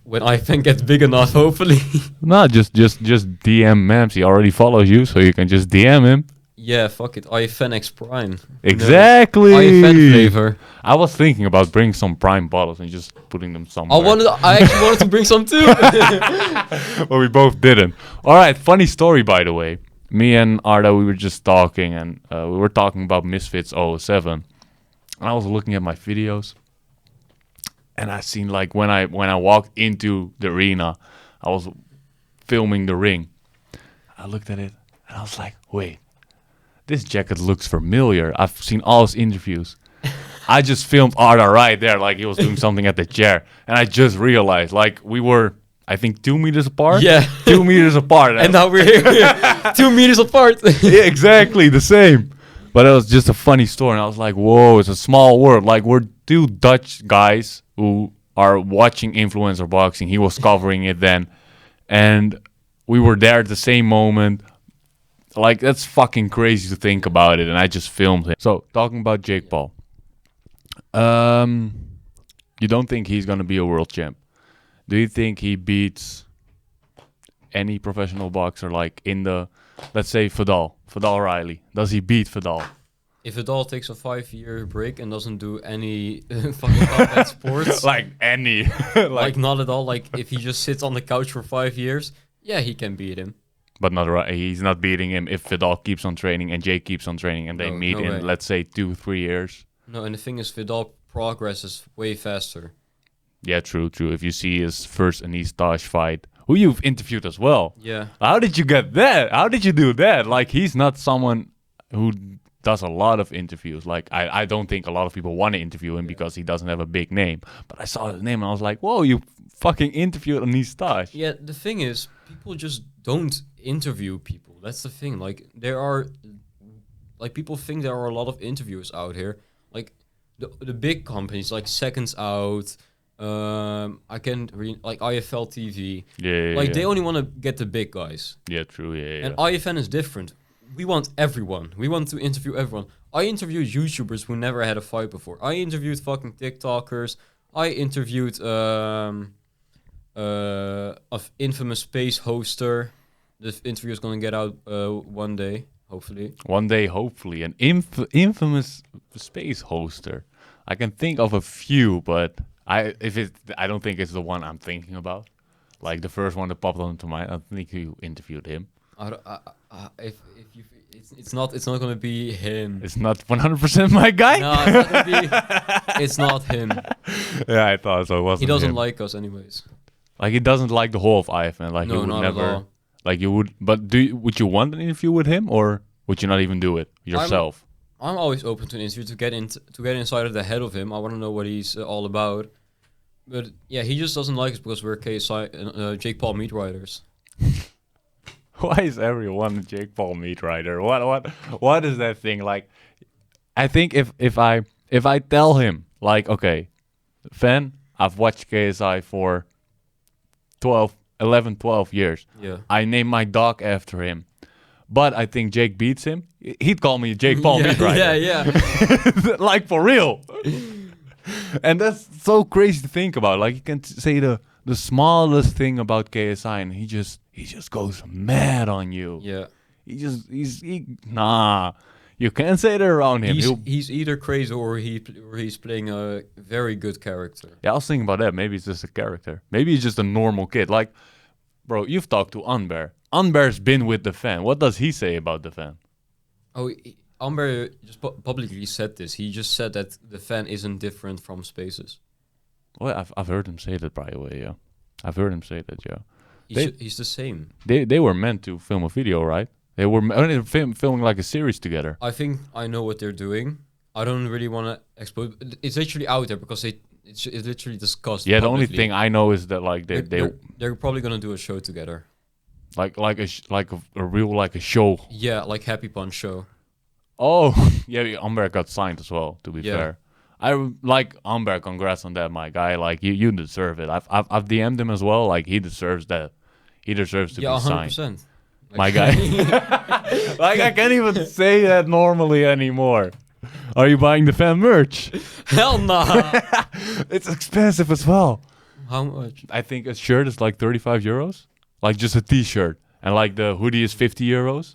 Speaker 2: When IFN gets big enough, hopefully.
Speaker 1: No, just DM Mams. He already follows you, so you can just DM him.
Speaker 2: Yeah, fuck it. IFN X Prime. Who knows?
Speaker 1: Exactly.
Speaker 2: IFN flavor.
Speaker 1: I was thinking about bringing some Prime bottles and just putting them somewhere.
Speaker 2: I actually wanted to bring some too.
Speaker 1: But we both didn't. All right, funny story, by the way. Me and Arda, we were just talking, and we were talking about Misfits 007. And I was looking at my videos, and I seen like when I walked into the arena, I was filming the ring. I looked at it, and I was like, wait, this jacket looks familiar. I've seen all his interviews. I just filmed Arda right there, like he was doing something at the chair, and I just realized, like we were, I think, 2 meters apart.
Speaker 2: Yeah.
Speaker 1: 2 meters apart.
Speaker 2: And now we're here, 2 meters apart.
Speaker 1: Yeah, exactly the same. But it was just a funny story, and I was like, "Whoa, it's a small world." Like we're 2 Dutch guys who are watching influencer boxing. He was covering it then, and we were there at the same moment. Like that's fucking crazy to think about it. And I just filmed him. So talking about Jake Paul, you don't think he's gonna be a world champ? Do you think he beats any professional boxer, like in the, let's say Fadal Riley? Does he beat Fadal?
Speaker 2: If Vidal takes a 5-year break and doesn't do any fucking combat sports,
Speaker 1: Like any,
Speaker 2: like not at all, like if he just sits on the couch for 5 years, yeah, he can beat him.
Speaker 1: but not right. He's not beating him if Fadal keeps on training and Jake keeps on training, and they
Speaker 2: No,
Speaker 1: meet
Speaker 2: no way.
Speaker 1: in, let's say, 2-3 years.
Speaker 2: No, and the thing is, Vidal progresses way faster.
Speaker 1: Yeah, true. If you see his first Anis Taj fight, who you've interviewed as well.
Speaker 2: Yeah.
Speaker 1: How did you get that? How did you do that? Like, he's not someone who does a lot of interviews. Like, I don't think a lot of people want to interview him because he doesn't have a big name. But I saw his name and I was like, whoa, you fucking interviewed Anis Taj.
Speaker 2: Yeah, the thing is, people just don't interview people. That's the thing. Like, there are, like, people think there are a lot of interviewers out here. Like, the big companies, like Seconds Out, like IFL TV.
Speaker 1: Yeah.
Speaker 2: Like, they only want to get the big guys.
Speaker 1: Yeah, true. Yeah.
Speaker 2: And IFN is different. We want everyone. We want to interview everyone. I interviewed YouTubers who never had a fight before. I interviewed fucking TikTokers. I interviewed of infamous space hoster. This interview is gonna get out one day, hopefully.
Speaker 1: One day, hopefully, an infamous space hoster. I can think of a few, but I don't think it's the one I'm thinking about. Like the first one that popped onto mind. I think you interviewed him.
Speaker 2: If you, it's not gonna be him.
Speaker 1: It's not 100% my guy.
Speaker 2: No, it's not gonna be. It's not him.
Speaker 1: Yeah, I thought so. It wasn't
Speaker 2: He doesn't
Speaker 1: him.
Speaker 2: like us, anyways.
Speaker 1: Like he doesn't like the whole of IFN. Like
Speaker 2: No,
Speaker 1: you would
Speaker 2: not
Speaker 1: never.
Speaker 2: at all.
Speaker 1: Like you would, but would you want an interview with him, or would you not even do it yourself?
Speaker 2: I'm always open to an interview to get inside of the head of him. I want to know what he's all about. But yeah, he just doesn't like us because we're KSI, Jake Paul meat riders.
Speaker 1: Why is everyone a Jake Paul meat rider? What is that thing like? I think if I tell him like, okay, fan, I've watched KSI for 12 years.
Speaker 2: Yeah.
Speaker 1: I named my dog after him. But I think Jake beats him. He'd call me Jake Paul meat rider.
Speaker 2: Yeah.
Speaker 1: Like for real. And that's so crazy to think about. Like you can say the smallest thing about KSI and he just goes mad on you.
Speaker 2: Yeah.
Speaker 1: Nah. You can't say that around him.
Speaker 2: He's either crazy or he's playing a very good character.
Speaker 1: Yeah, I was thinking about that. Maybe it's just a character. Maybe he's just a normal kid. Like, bro, you've talked to Unbear. Unbear's been with the fan. What does he say about the fan?
Speaker 2: Oh, Amber just publicly said this. He just said that the fan isn't different from Spaces.
Speaker 1: Well, I've heard him say that, by the way, yeah. I've heard him say that, yeah.
Speaker 2: He's the same.
Speaker 1: They were meant to film a video, right? They were only filming like a series together.
Speaker 2: I think I know what they're doing. I don't really want to expose. It's literally out there because it's literally discussed.
Speaker 1: Yeah, the
Speaker 2: publicly.
Speaker 1: only thing I know is that like
Speaker 2: they're probably gonna do a show together.
Speaker 1: like a real like a show.
Speaker 2: Yeah, like Happy Punch show.
Speaker 1: Oh, yeah, Amber got signed as well. To be
Speaker 2: Yeah.
Speaker 1: fair, I like Amber. Congrats on that, my guy. Like you deserve it. I've DM'd him as well. Like he deserves that. He deserves to be signed.
Speaker 2: 100%.
Speaker 1: My guy. Like I can't even say that normally anymore. Are you buying the fan merch?
Speaker 2: Hell nah.
Speaker 1: It's expensive as well.
Speaker 2: How much?
Speaker 1: I think a shirt is like 35 euros. Like just a t-shirt. And like the hoodie is 50 euros.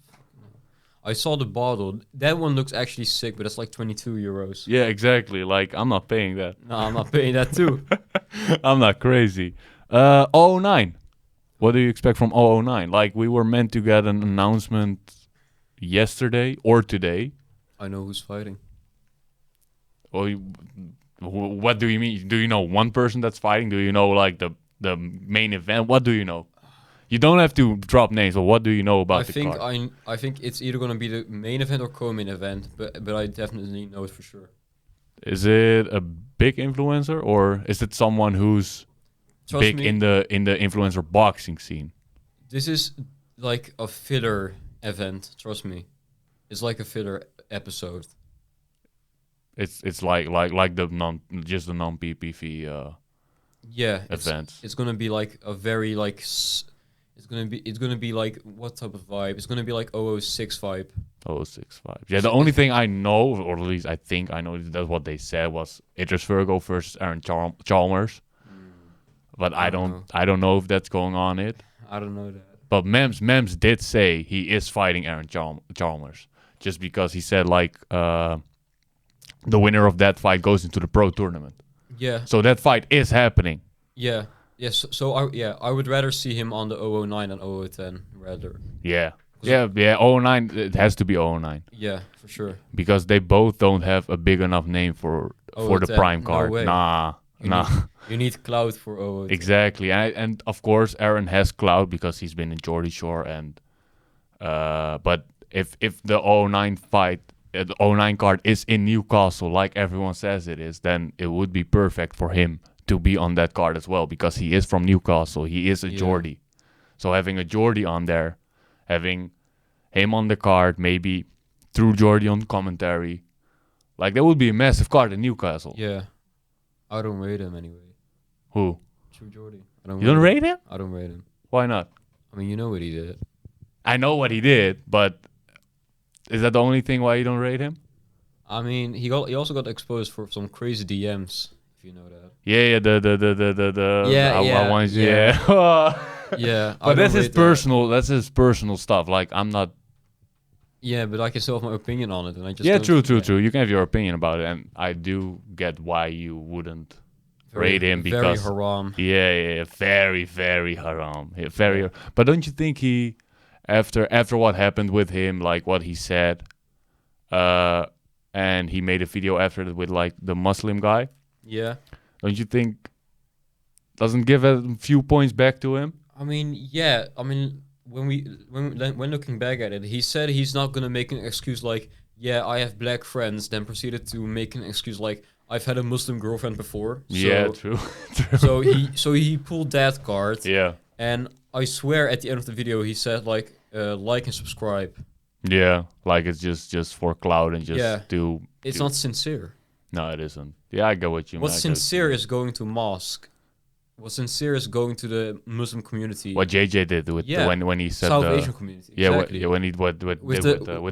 Speaker 2: I saw the bottle. That one looks actually sick, but it's like 22 euros.
Speaker 1: Yeah, exactly. Like I'm not paying that.
Speaker 2: No, I'm not paying that too.
Speaker 1: I'm not crazy. 009. What do you expect from 009? Like we were meant to get an announcement yesterday or today.
Speaker 2: I know who's fighting.
Speaker 1: Well, what do you mean? Do you know one person that's fighting? Do you know like the main event? What do you know? You don't have to drop names, but what do you know about the card?
Speaker 2: I think it's either gonna be the main event or co-main event, but I definitely know it for sure.
Speaker 1: Is it a big influencer or is it someone who's
Speaker 2: Trust
Speaker 1: big
Speaker 2: me,
Speaker 1: in the influencer boxing scene?
Speaker 2: this is like a filler event. Trust me, it's like a filler episode.
Speaker 1: It's like the non PPV
Speaker 2: Yeah,
Speaker 1: events.
Speaker 2: It's gonna be like a very like. It's gonna be like what type of vibe? It's gonna be like 006 vibe.
Speaker 1: 065. Yeah, the only thing I know, or at least I think I know, that's what they said was Idris Virgo versus Aaron Chalmers. But I don't know if that's going on it.
Speaker 2: I don't know that.
Speaker 1: But Mems did say he is fighting Aaron Chalmers, just because he said like the winner of that fight goes into the pro tournament.
Speaker 2: Yeah.
Speaker 1: So that fight is happening.
Speaker 2: Yeah. Yes. So I would rather see him on the 009 than 0010 rather.
Speaker 1: Yeah. Yeah. 009. It has to be 009.
Speaker 2: Yeah, for sure.
Speaker 1: Because they both don't have a big enough name for the
Speaker 2: 010,
Speaker 1: prime
Speaker 2: no
Speaker 1: card.
Speaker 2: way.
Speaker 1: Nah.
Speaker 2: You need clout for 010.
Speaker 1: Exactly, and of course Aaron has clout because he's been in Geordie Shore, and but if the 09 fight, the 09 card is in Newcastle, like everyone says it is, then it would be perfect for him to be on that card as well because he is from Newcastle. He is a Geordie, so having a Geordie on there, having him on the card, maybe through Geordie on commentary, like that would be a massive card in Newcastle.
Speaker 2: Yeah. I don't rate him anyway.
Speaker 1: Who?
Speaker 2: True Geordie.
Speaker 1: You don't rate him?
Speaker 2: I don't rate him.
Speaker 1: Why not?
Speaker 2: I mean, you know what he did.
Speaker 1: I know what he did, but is that the only thing why you don't rate him?
Speaker 2: I mean, he also got exposed for some crazy DMs, if you know that.
Speaker 1: Yeah,
Speaker 2: Yeah.
Speaker 1: But that's his personal. That's his personal stuff. Like I'm not.
Speaker 2: Yeah, but I can still have my opinion on it, and I just.
Speaker 1: Yeah,
Speaker 2: don't-
Speaker 1: true. You can have your opinion about it, and I do get why you wouldn't rate him because
Speaker 2: very haram.
Speaker 1: Yeah, very haram. Yeah, very. But don't you think he, after what happened with him, like what he said, and he made a video after it with like the Muslim guy.
Speaker 2: Yeah.
Speaker 1: Don't you think doesn't give a few points back to him?
Speaker 2: I mean, yeah. I mean, when looking back at it, he said he's not gonna make an excuse like, "Yeah, I have black friends." Then proceeded to make an excuse like, "I've had a Muslim girlfriend before." So,
Speaker 1: Yeah, true.
Speaker 2: So he pulled that card.
Speaker 1: Yeah.
Speaker 2: And I swear, at the end of the video, he said like and subscribe.
Speaker 1: Yeah, like it's just for cloud and just do.
Speaker 2: It's not sincere.
Speaker 1: No, it isn't. Yeah, I get what you mean.
Speaker 2: What's sincere is going to mosque. What's sincere is going to the Muslim community.
Speaker 1: What JJ did with when he said
Speaker 2: South Asian community.
Speaker 1: Yeah,
Speaker 2: Exactly.
Speaker 1: when he with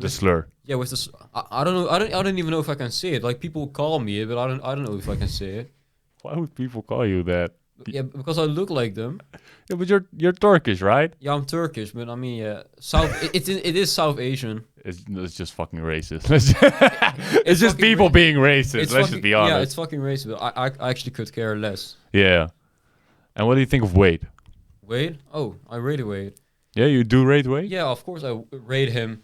Speaker 1: the slur.
Speaker 2: Yeah, with this. I don't know. I don't even know if I can say it. Like people call me it, but I don't know if I can say it.
Speaker 1: Why would people call you that?
Speaker 2: Yeah, because I look like them.
Speaker 1: Yeah, but you're Turkish, right?
Speaker 2: Yeah, I'm Turkish, but I mean, yeah, it is South Asian.
Speaker 1: It's just fucking racist. It's just people being racist. Let's just be honest.
Speaker 2: Yeah, it's fucking racist. But I actually could care less.
Speaker 1: Yeah. And what do you think of Wade?
Speaker 2: Wade? Oh, I rate Wade.
Speaker 1: Yeah, you do rate Wade?
Speaker 2: Yeah, of course I rate him.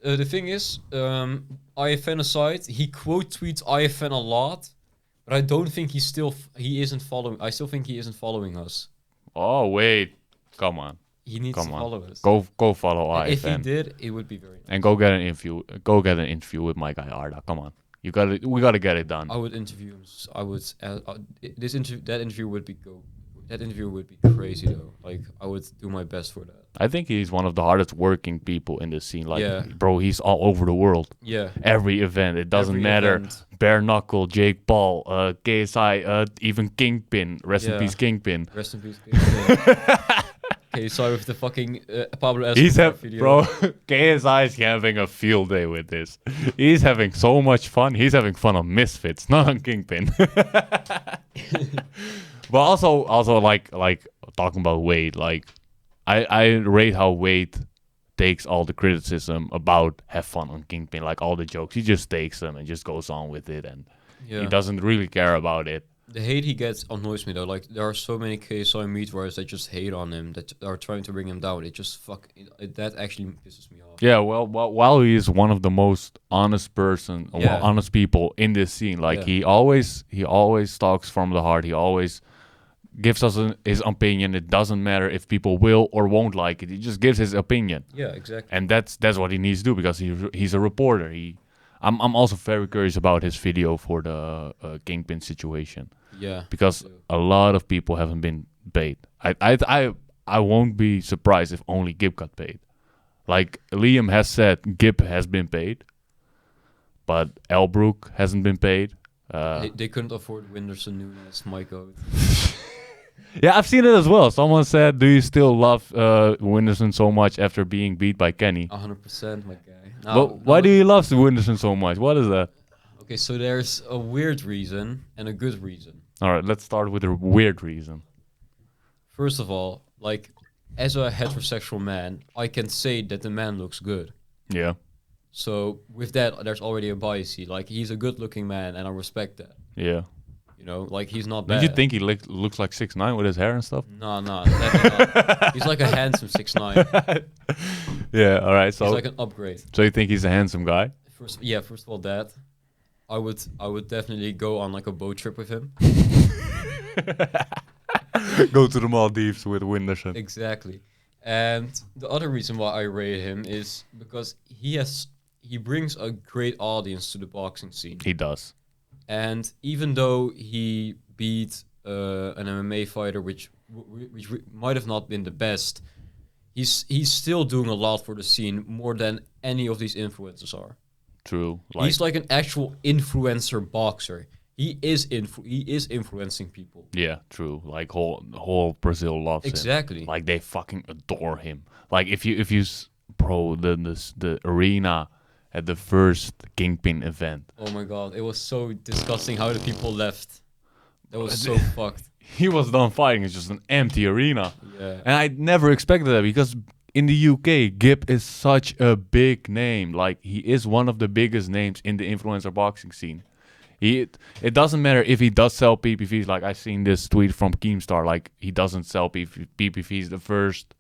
Speaker 2: The thing is, IFN aside, he quote tweets IFN a lot, but I don't think he isn't following. I still think he isn't following us.
Speaker 1: Oh, wait. Come on.
Speaker 2: He needs
Speaker 1: Come
Speaker 2: to
Speaker 1: on.
Speaker 2: follow us.
Speaker 1: Go follow
Speaker 2: And if he
Speaker 1: IFN.
Speaker 2: did, it would be very nice.
Speaker 1: And go get an interview. Go get an interview with my guy Arda. Come on. We gotta get it done.
Speaker 2: I would interview him. I would. That interview would be That interview would be crazy though. Like I would do my best for that.
Speaker 1: I think he's one of the hardest working people in the scene. Like,
Speaker 2: Yeah.
Speaker 1: bro, he's all over the world.
Speaker 2: Yeah.
Speaker 1: Every event, it doesn't
Speaker 2: Every
Speaker 1: matter.
Speaker 2: event.
Speaker 1: Bare Knuckle, Jake Paul, KSI, even Kingpin. Rest in
Speaker 2: Yeah.
Speaker 1: peace, Kingpin.
Speaker 2: Rest in peace. Okay, sorry with the fucking Pablo
Speaker 1: He's
Speaker 2: Escobar video.
Speaker 1: bro, KSI is having a field day with this. He's having so much fun. He's having fun on Misfits, not on Kingpin. But also like talking about Wade, like I rate how Wade takes all the criticism about have fun on Kingpin, like all the jokes. He just takes them and just goes on with it, and he doesn't really care about it.
Speaker 2: The hate he gets annoys me though. Like there are so many KSI meat writers that just hate on him, that are trying to bring him down. It just that actually pisses me off.
Speaker 1: Yeah, well, while he is one of the most honest honest people in this scene, like he always talks from the heart. He always gives us his opinion. It doesn't matter if people will or won't like it. He just gives his opinion.
Speaker 2: Yeah, exactly.
Speaker 1: And that's what he needs to do because he's a reporter. I'm also very curious about his video for the Kingpin situation.
Speaker 2: Yeah,
Speaker 1: because a lot of people haven't been paid. I won't be surprised if only Gib got paid. Like Liam has said, Gib has been paid, but Elbrook hasn't been paid.
Speaker 2: They couldn't afford Winderson, Nunes, my God.
Speaker 1: Yeah, I've seen it as well. Someone said, "Do you still love Winderson so much after being beat by Kenny?"
Speaker 2: 100%, my guy.
Speaker 1: But why do you love Winderson so much? What is that?
Speaker 2: Okay, so there's a weird reason and a good reason.
Speaker 1: All right, let's start with a weird reason.
Speaker 2: First of all, like, as a heterosexual man, I can say that the man looks good.
Speaker 1: Yeah.
Speaker 2: So with that, there's already a bias. Like, he's a good-looking man, and I respect that.
Speaker 1: Yeah.
Speaker 2: You know, like, he's not bad.
Speaker 1: Did you think he looks like 6'9" with his hair and stuff?
Speaker 2: No, definitely not. He's like a handsome 6'9".
Speaker 1: Yeah, all right. So
Speaker 2: he's like an upgrade.
Speaker 1: So you think he's a handsome guy?
Speaker 2: First of all, that I would definitely go on like a boat trip with him.
Speaker 1: Go to the Maldives with Winderson.
Speaker 2: Exactly. And the other reason why I rate him is because he brings a great audience to the boxing scene.
Speaker 1: He does.
Speaker 2: And even though he beat an MMA fighter, which might have not been the best, he's still doing a lot for the scene, more than any of these influencers are.
Speaker 1: True.
Speaker 2: He's like an actual influencer boxer. He is influencing people.
Speaker 1: Yeah, true. Like whole Brazil loves him.
Speaker 2: Exactly.
Speaker 1: Like they fucking adore him. Like if you bro, the arena at the first Kingpin event.
Speaker 2: Oh my God, it was so disgusting how the people left. That was so fucked.
Speaker 1: He was done fighting. It's just an empty arena.
Speaker 2: Yeah.
Speaker 1: And I never expected that because in the UK, Gib is such a big name. Like he is one of the biggest names in the influencer boxing scene. It doesn't matter if he does sell PPVs. Like I seen this tweet from Keemstar. Like he doesn't sell PPVs. The first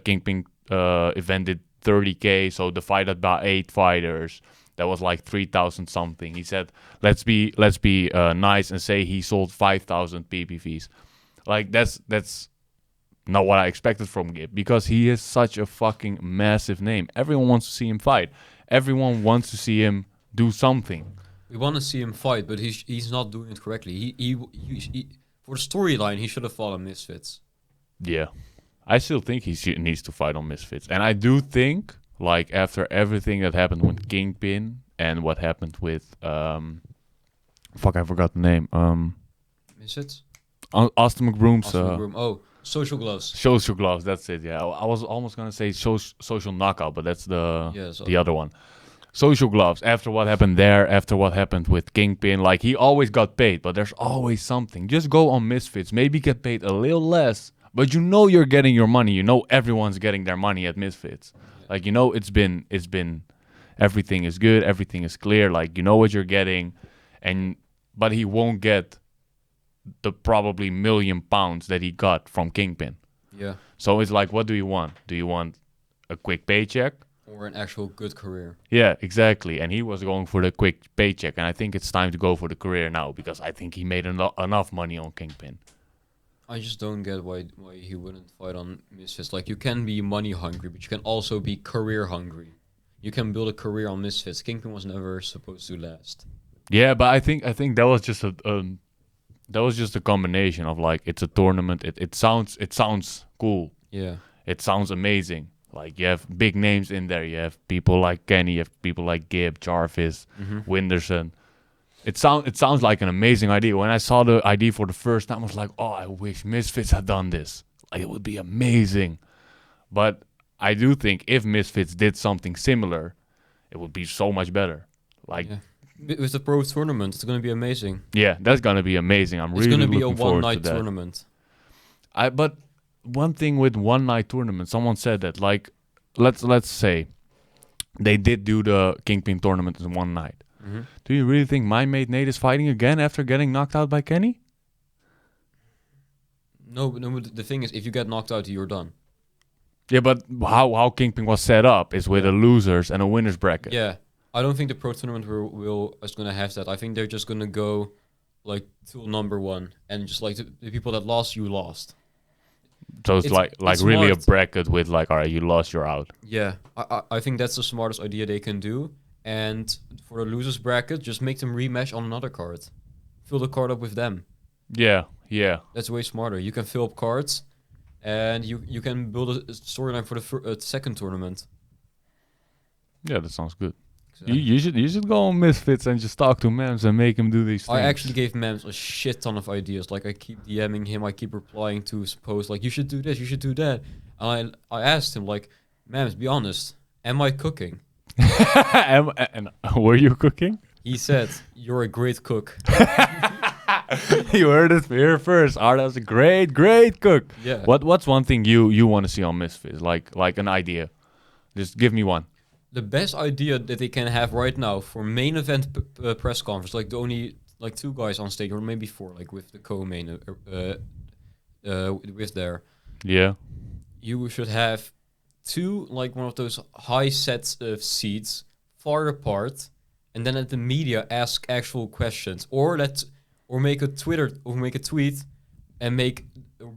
Speaker 1: Kingpin event did 30K. So the fight at about 8 fighters, that was like 3,000 something. He said, let's be nice and say he sold 5,000 PPVs. Like that's not what I expected from Gib because he is such a fucking massive name. Everyone wants to see him fight. Everyone wants to see him do something.
Speaker 2: We want to see him fight, but he's not doing it correctly. He for the storyline, he should have fought on Misfits.
Speaker 1: Yeah. I still think he needs to fight on Misfits. And I do think, like, after everything that happened with Kingpin and what happened with, I forgot the name.
Speaker 2: Misfits?
Speaker 1: Austin McBroom's...
Speaker 2: Social Gloves.
Speaker 1: Social Gloves, that's it, yeah. I was almost going to say Social Knockout, but that's the other one. Social Gloves, after what happened there, after what happened with Kingpin, like, he always got paid, but there's always something. Just go on Misfits, maybe get paid a little less, but you know you're getting your money. You know everyone's getting their money at Misfits. Yeah. Like, you know it's been everything is good, everything is clear, like, you know what you're getting, but he won't get the probably £1 million that he got from Kingpin.
Speaker 2: Yeah.
Speaker 1: So it's like, what do you want? Do you want a quick paycheck?
Speaker 2: Or an actual good career.
Speaker 1: Yeah, exactly. And he was going for the quick paycheck, and I think it's time to go for the career now because I think he made enough money on Kingpin.
Speaker 2: I just don't get why he wouldn't fight on Misfits. Like, you can be money hungry, but you can also be career hungry. You can build a career on Misfits. Kingpin was never supposed to last.
Speaker 1: Yeah, but I think that was just a combination of like it's a tournament. It sounds cool.
Speaker 2: Yeah.
Speaker 1: It sounds amazing. Like you have big names in there. You have people like Kenny. You have people like Gibb, Jarvis, Winderson. It sounds like an amazing idea. When I saw the idea for the first time, I was like, oh, I wish Misfits had done this. Like it would be amazing. But I do think if Misfits did something similar, it would be so much better. Like.
Speaker 2: Yeah. With the pro tournament, it's gonna be amazing.
Speaker 1: Yeah, that's gonna be amazing. I'm really looking forward to that. It's gonna be a
Speaker 2: one-night tournament.
Speaker 1: But one thing with one-night tournament, someone said that like, let's say they did do the Kingpin tournament in one night. Do you really think my mate Nate is fighting again after getting knocked out by Kenny?
Speaker 2: No, but the thing is, if you get knocked out, you're done.
Speaker 1: Yeah, but how Kingpin was set up is with a losers and a winners bracket.
Speaker 2: Yeah. I don't think the pro tournament is gonna have that. I think they're just gonna go like to number one and just like the people that lost, you lost.
Speaker 1: So it's like really smart. A bracket with like, all right, you lost, you're out.
Speaker 2: Yeah, I think that's the smartest idea they can do. And for the losers bracket, just make them rematch on another card. Fill the card up with them.
Speaker 1: Yeah.
Speaker 2: That's way smarter. You can fill up cards, and you can build a storyline for the second tournament.
Speaker 1: Yeah, that sounds good. You should go on Misfits and just talk to Mems and make him do these things.
Speaker 2: I actually gave Mems a shit ton of ideas. Like I keep DMing him, I keep replying to his posts like, you should do this, you should do that. And I asked him like, Mems, be honest, am I cooking?
Speaker 1: And were you cooking?
Speaker 2: He said, you're a great cook.
Speaker 1: You heard it here first. Arda's a great cook.
Speaker 2: Yeah.
Speaker 1: What's one thing you want to see on Misfits? Like an idea. Just give me one.
Speaker 2: The best idea that they can have right now for main event press conference, like the only like 2 guys on stage, or maybe 4, like with the co-main with there.
Speaker 1: Yeah.
Speaker 2: You should have 2, like one of those high sets of seats far apart, and then let the media ask actual questions, or make a tweet and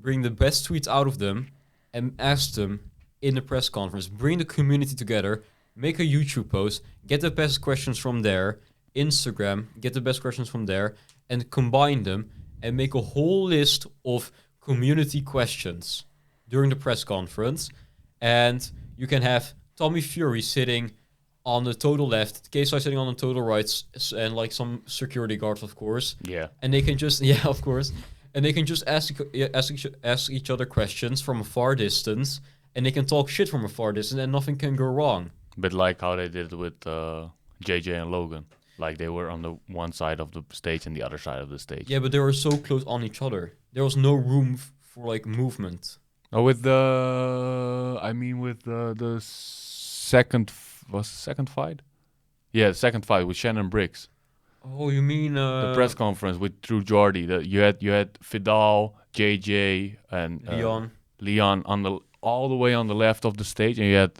Speaker 2: bring the best tweets out of them and ask them in the press conference. Bring the community together. Make a YouTube post, get the best questions from there, Instagram, get the best questions from there, and combine them and make a whole list of community questions during the press conference. And you can have Tommy Fury sitting on the total left, KSI sitting on the total right, and like some security guards, of course.
Speaker 1: Yeah.
Speaker 2: And they can just, of course. And they can just ask each other questions from a far distance, and they can talk shit from a far distance, and nothing can go wrong.
Speaker 1: But like how they did it with JJ and Logan. Like they were on the one side of the stage and the other side of the stage.
Speaker 2: Yeah, but they were so close on each other. There was no room for like movement.
Speaker 1: Oh, with the second fight? Yeah, the second fight with Shannon Briggs.
Speaker 2: Oh, you mean
Speaker 1: the press conference with Drew Jordy? You had Vidal, JJ, and Leon on all the way on the left of the stage, and you had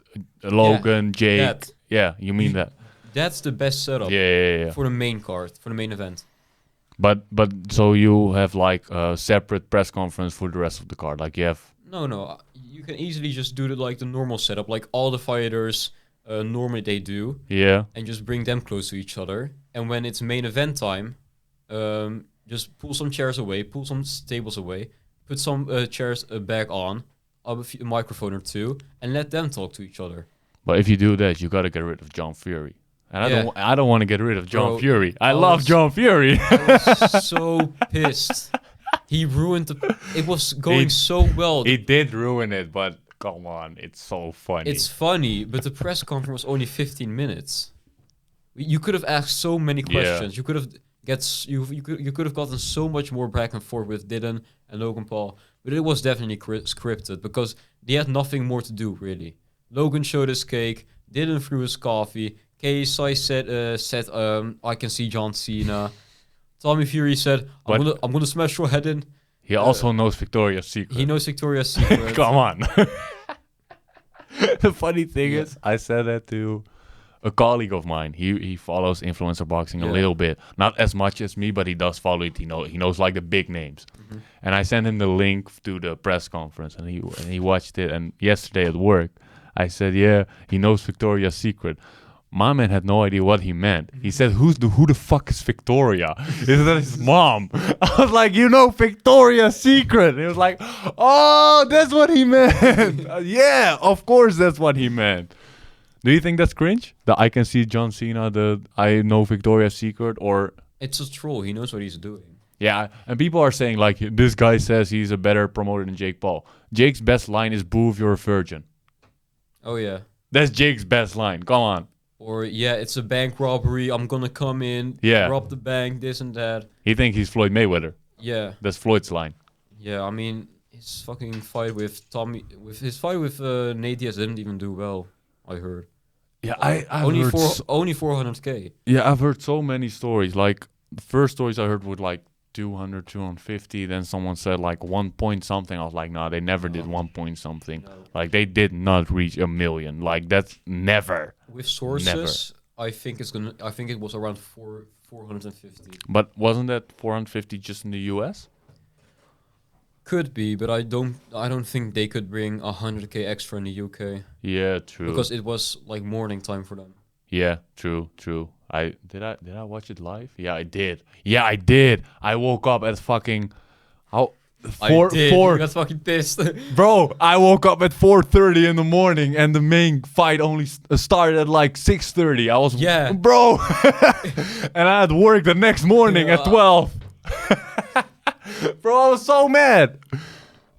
Speaker 1: Logan, Jake. Yeah, you mean that?
Speaker 2: That's the best setup.
Speaker 1: Yeah.
Speaker 2: For the main card, for the main event.
Speaker 1: But so you have like a separate press conference for the rest of the card, like you have.
Speaker 2: No. You can easily just do the normal setup, like all the fighters normally they do.
Speaker 1: Yeah.
Speaker 2: And just bring them close to each other. And when it's main event time, just pull some chairs away, pull some tables away, put some chairs back on. A microphone or 2, and let them talk to each other.
Speaker 1: But if you do that, you gotta get rid of John Fury. And I don't want to get rid of John Fury. I love John Fury.
Speaker 2: I was so pissed. He ruined it was going so well.
Speaker 1: He did ruin it, but come on, it's so funny.
Speaker 2: It's funny, but the press conference was only 15 minutes. You could have asked so many questions.
Speaker 1: Yeah.
Speaker 2: You could have gotten so much more back and forth with Dylan and Logan Paul. But it was definitely scripted because they had nothing more to do, really. Logan showed his cake, Dylan threw his coffee, KSI said I can see John Cena. Tommy Fury said, I'm gonna smash your head in.
Speaker 1: He also knows Victoria's Secret.
Speaker 2: He knows Victoria's Secret.
Speaker 1: Come on. The funny thing is, I said that to a colleague of mine. He follows influencer boxing a little bit, not as much as me, but he does follow it. He knows like the big names. And I sent him the link to the press conference, and he watched it. And yesterday at work, I said, yeah, he knows Victoria's Secret. My man had no idea what he meant. He said, who the fuck is Victoria? Is that his mom? I was like, you know Victoria's Secret. He was like, oh, that's what he meant. Yeah, of course that's what he meant. Do you think that's cringe? The I can see John Cena, the I know Victoria's Secret, or...
Speaker 2: It's a troll. He knows what he's doing.
Speaker 1: Yeah, and people are saying, like, this guy says he's a better promoter than Jake Paul. Jake's best line is, boo if you're a virgin.
Speaker 2: Oh, yeah.
Speaker 1: That's Jake's best line. Come on.
Speaker 2: Or, yeah, it's a bank robbery. I'm gonna come in, rob the bank, this and that.
Speaker 1: He thinks he's Floyd Mayweather.
Speaker 2: Yeah.
Speaker 1: That's Floyd's line.
Speaker 2: Yeah, I mean, his fucking fight with Tommy... His fight with Nate Diaz didn't even do well, I heard.
Speaker 1: Yeah, I've
Speaker 2: only
Speaker 1: heard...
Speaker 2: only 400K.
Speaker 1: Yeah, I've heard so many stories. Like, the first stories I heard were, like, 200, 250. Then someone said, like, 1 point something. I was like, nah, they never did 1 point something. No. Like, they did not reach 1 million. Like, that's never...
Speaker 2: With sources, never. I think it was around 450.
Speaker 1: But wasn't that 450 just in the US?
Speaker 2: Could be, but I don't think they could bring 100K extra in the UK.
Speaker 1: Yeah, true.
Speaker 2: Because it was like morning time for them.
Speaker 1: Yeah, true. Did I watch it live? Yeah, I did. I woke up at fucking
Speaker 2: I got fucking pissed.
Speaker 1: Bro, I woke up at 4:30 in the morning and the main fight only started at like 6:30. I was bro. And I had work the next morning at 12. Bro, I was so mad.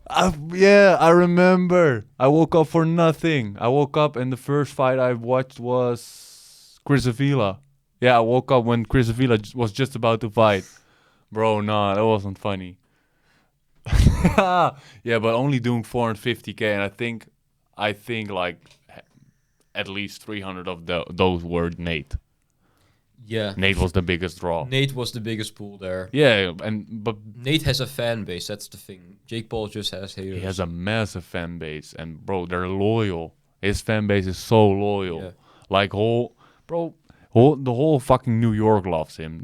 Speaker 1: I remember. I woke up for nothing. I woke up and the first fight I watched was Chris Avila. Yeah, I woke up when Chris Avila was just about to fight. Bro, nah, that wasn't funny. Yeah, but only doing 450K, and I think like at least 300 of those were Nate.
Speaker 2: Yeah,
Speaker 1: Nate was the biggest draw.
Speaker 2: Nate was the biggest pool there.
Speaker 1: Yeah, but
Speaker 2: Nate has a fan base. That's the thing. Jake Paul just has haters.
Speaker 1: He has a massive fan base, and bro, they're loyal. His fan base is so loyal. Yeah. Like the whole fucking New York loves him.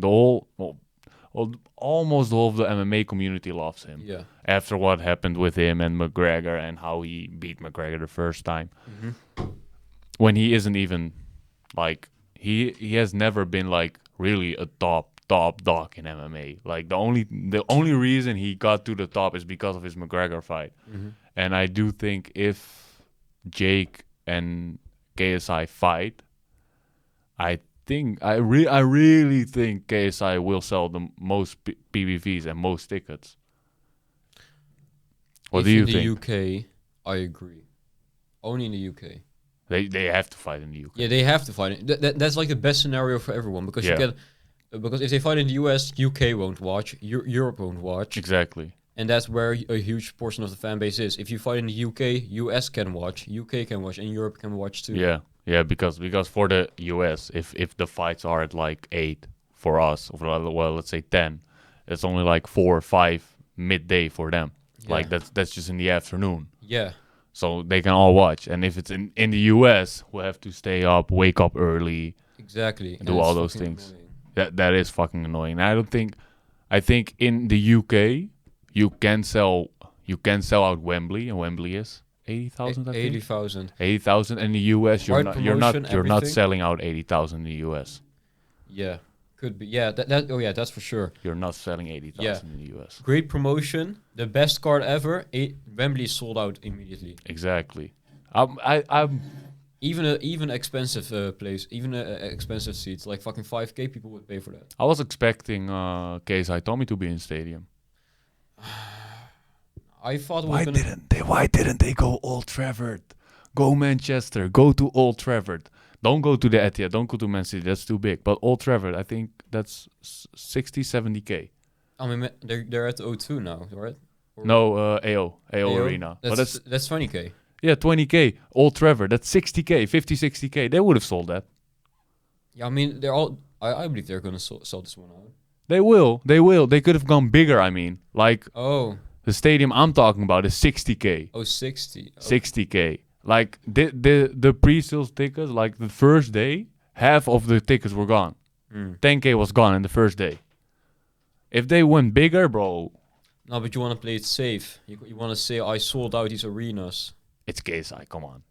Speaker 1: Almost all of the MMA community loves him. Yeah. After what happened with him and McGregor and how he beat McGregor the first time. Mm-hmm. When he isn't even like he has never been like really a top dog in MMA. Like the only reason he got to the top is because of his McGregor fight. Mm-hmm. And I do think if Jake and KSI fight, I really think KSI will sell the most PBVs and most tickets. What do you think?
Speaker 2: In the UK, I agree. Only in the UK.
Speaker 1: They have to fight in the UK.
Speaker 2: Yeah, they have to fight. That's like the best scenario for everyone because because if they fight in the US, UK won't watch, Europe won't watch.
Speaker 1: Exactly.
Speaker 2: And that's where a huge portion of the fan base is. If you fight in the UK, US can watch, UK can watch, and Europe can watch too.
Speaker 1: Yeah, because for the US, if the fights are at like 8 for us, well, let's say 10, it's only like 4 or 5 midday for them. Yeah. Like that's just in the afternoon.
Speaker 2: Yeah.
Speaker 1: So they can all watch. And if it's in the US, we'll have to stay up, wake up early.
Speaker 2: Exactly.
Speaker 1: And do all those things. That is fucking annoying. I think in the UK you can sell out Wembley, and Wembley is 80,000, I think.
Speaker 2: 80,000.
Speaker 1: 80,000 in the US. You're not selling out 80,000 in the US.
Speaker 2: Yeah, could be. Yeah, that's for sure.
Speaker 1: You're not selling 80,000 in the US.
Speaker 2: Great promotion, the best card ever. Wembley sold out immediately.
Speaker 1: Exactly. I'm
Speaker 2: even expensive place, even expensive seats, like fucking 5K, people would pay for that.
Speaker 1: I was expecting KSI Tommy to be in stadium.
Speaker 2: I thought
Speaker 1: why didn't they go Old Trafford? Go Manchester. Go to Old Trafford. Don't go to the Etihad. Don't go to Man City. That's too big. But Old Trafford, I think that's 60, 70K.
Speaker 2: I mean, they're at O2 now, right?
Speaker 1: No, AO Arena.
Speaker 2: That's 20K.
Speaker 1: Yeah, 20K. Old Trafford. That's 60K, 50, 60K. They would have sold that.
Speaker 2: Yeah, I mean, they're all. I believe they're gonna sell this one out.
Speaker 1: They will. They could have gone bigger. I mean, like.
Speaker 2: Oh.
Speaker 1: The stadium I'm talking about is 60K.
Speaker 2: Oh, 60. Oh.
Speaker 1: 60K. Like the pre-sales tickets, like the first day half of the tickets were gone. 10K was gone in the first day. If they went bigger, bro,
Speaker 2: No, but you want to play it safe. You want to say, I sold out these arenas.
Speaker 1: it's KSI. Come on,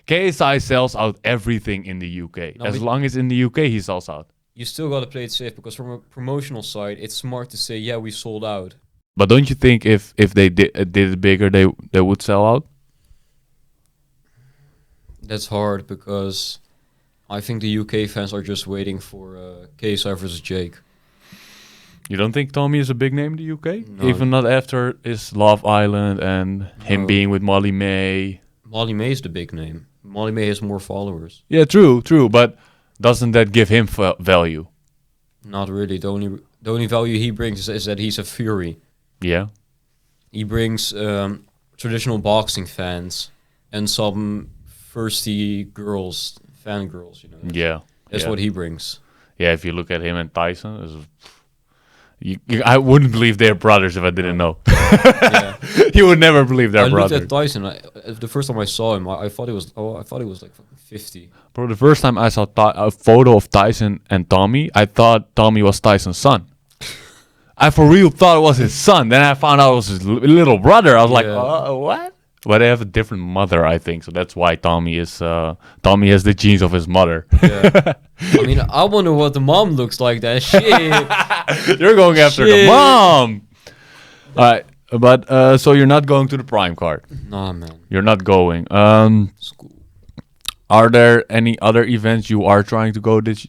Speaker 1: KSI sells out everything in the UK.
Speaker 2: No,
Speaker 1: as
Speaker 2: but-
Speaker 1: long as in the UK he sells out.
Speaker 2: You still got to play it safe because from a promotional side, it's smart to say, yeah, we sold out.
Speaker 1: But don't you think if they did it bigger, they would sell out?
Speaker 2: That's hard because I think the UK fans are just waiting for KSI versus Jake.
Speaker 1: You don't think Tommy is a big name in the UK?
Speaker 2: No.
Speaker 1: Even not after his Love Island and him
Speaker 2: No.
Speaker 1: being with Molly May.
Speaker 2: Molly May is the big name. Molly May has more followers.
Speaker 1: Yeah, true. But doesn't that give him value?
Speaker 2: Not really. The only value he brings is that he's a fury.
Speaker 1: Yeah.
Speaker 2: He brings traditional boxing fans and some thirsty girls, fangirls, you know.
Speaker 1: Yeah.
Speaker 2: That's
Speaker 1: yeah.
Speaker 2: what he brings.
Speaker 1: Yeah, if you look at him and Tyson, I wouldn't believe they're brothers if I didn't know.
Speaker 2: Yeah.
Speaker 1: You would never believe they're
Speaker 2: I looked
Speaker 1: brothers.
Speaker 2: at Tyson. The first time I saw him, I thought he was like fucking 50.
Speaker 1: Bro, the first time I saw a photo of Tyson and Tommy, I thought Tommy was Tyson's son. I for real thought it was his son. Then I found out it was his little brother. I was like,
Speaker 2: Yeah.
Speaker 1: what? But they have a different mother, I think. So that's why Tommy has the genes of his mother.
Speaker 2: Yeah. I mean, I wonder what the mom looks like. That shit.
Speaker 1: You're going after the
Speaker 2: Shit.
Speaker 1: mom. All right, but so you're not going to the Prime card.
Speaker 2: Nah, man.
Speaker 1: You're not going.
Speaker 2: School.
Speaker 1: Are there any other events you are trying to go this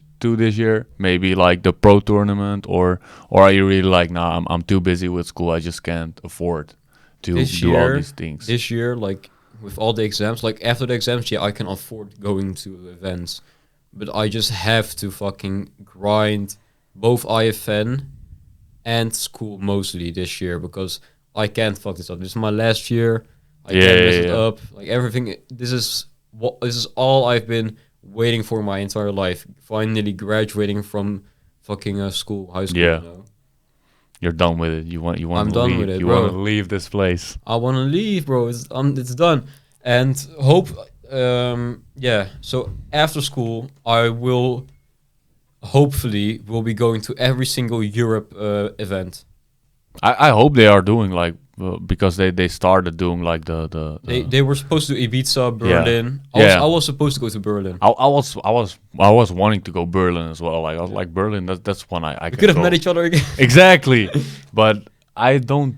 Speaker 1: year? Maybe like the pro tournament, or are you really like, nah, I'm too busy with school. I just can't afford to do all these things.
Speaker 2: This year, like with all the exams, like after the exams, yeah, I can afford going to events, but I just have to fucking grind both IFN and school mostly this year because I can't fuck this up. This is my last year. I can't mess it up. Like everything. This is all I've been waiting for my entire life. Finally graduating from fucking school, high school.
Speaker 1: Yeah.
Speaker 2: You know?
Speaker 1: You're done with it. You want
Speaker 2: I'm
Speaker 1: to
Speaker 2: done
Speaker 1: leave.
Speaker 2: with it,
Speaker 1: you
Speaker 2: bro.
Speaker 1: want to leave this place.
Speaker 2: I want to leave, bro. It's done. And hope, yeah. So after school, I will hopefully will be going to every single Europe event.
Speaker 1: I hope they are doing like because they started doing like the
Speaker 2: They were supposed to do Ibiza, Berlin.
Speaker 1: Yeah.
Speaker 2: I was supposed to go to Berlin.
Speaker 1: I was wanting to go Berlin as well. Like I was like Berlin. That's one I
Speaker 2: We could have
Speaker 1: go.
Speaker 2: met each other again.
Speaker 1: Exactly, but I don't.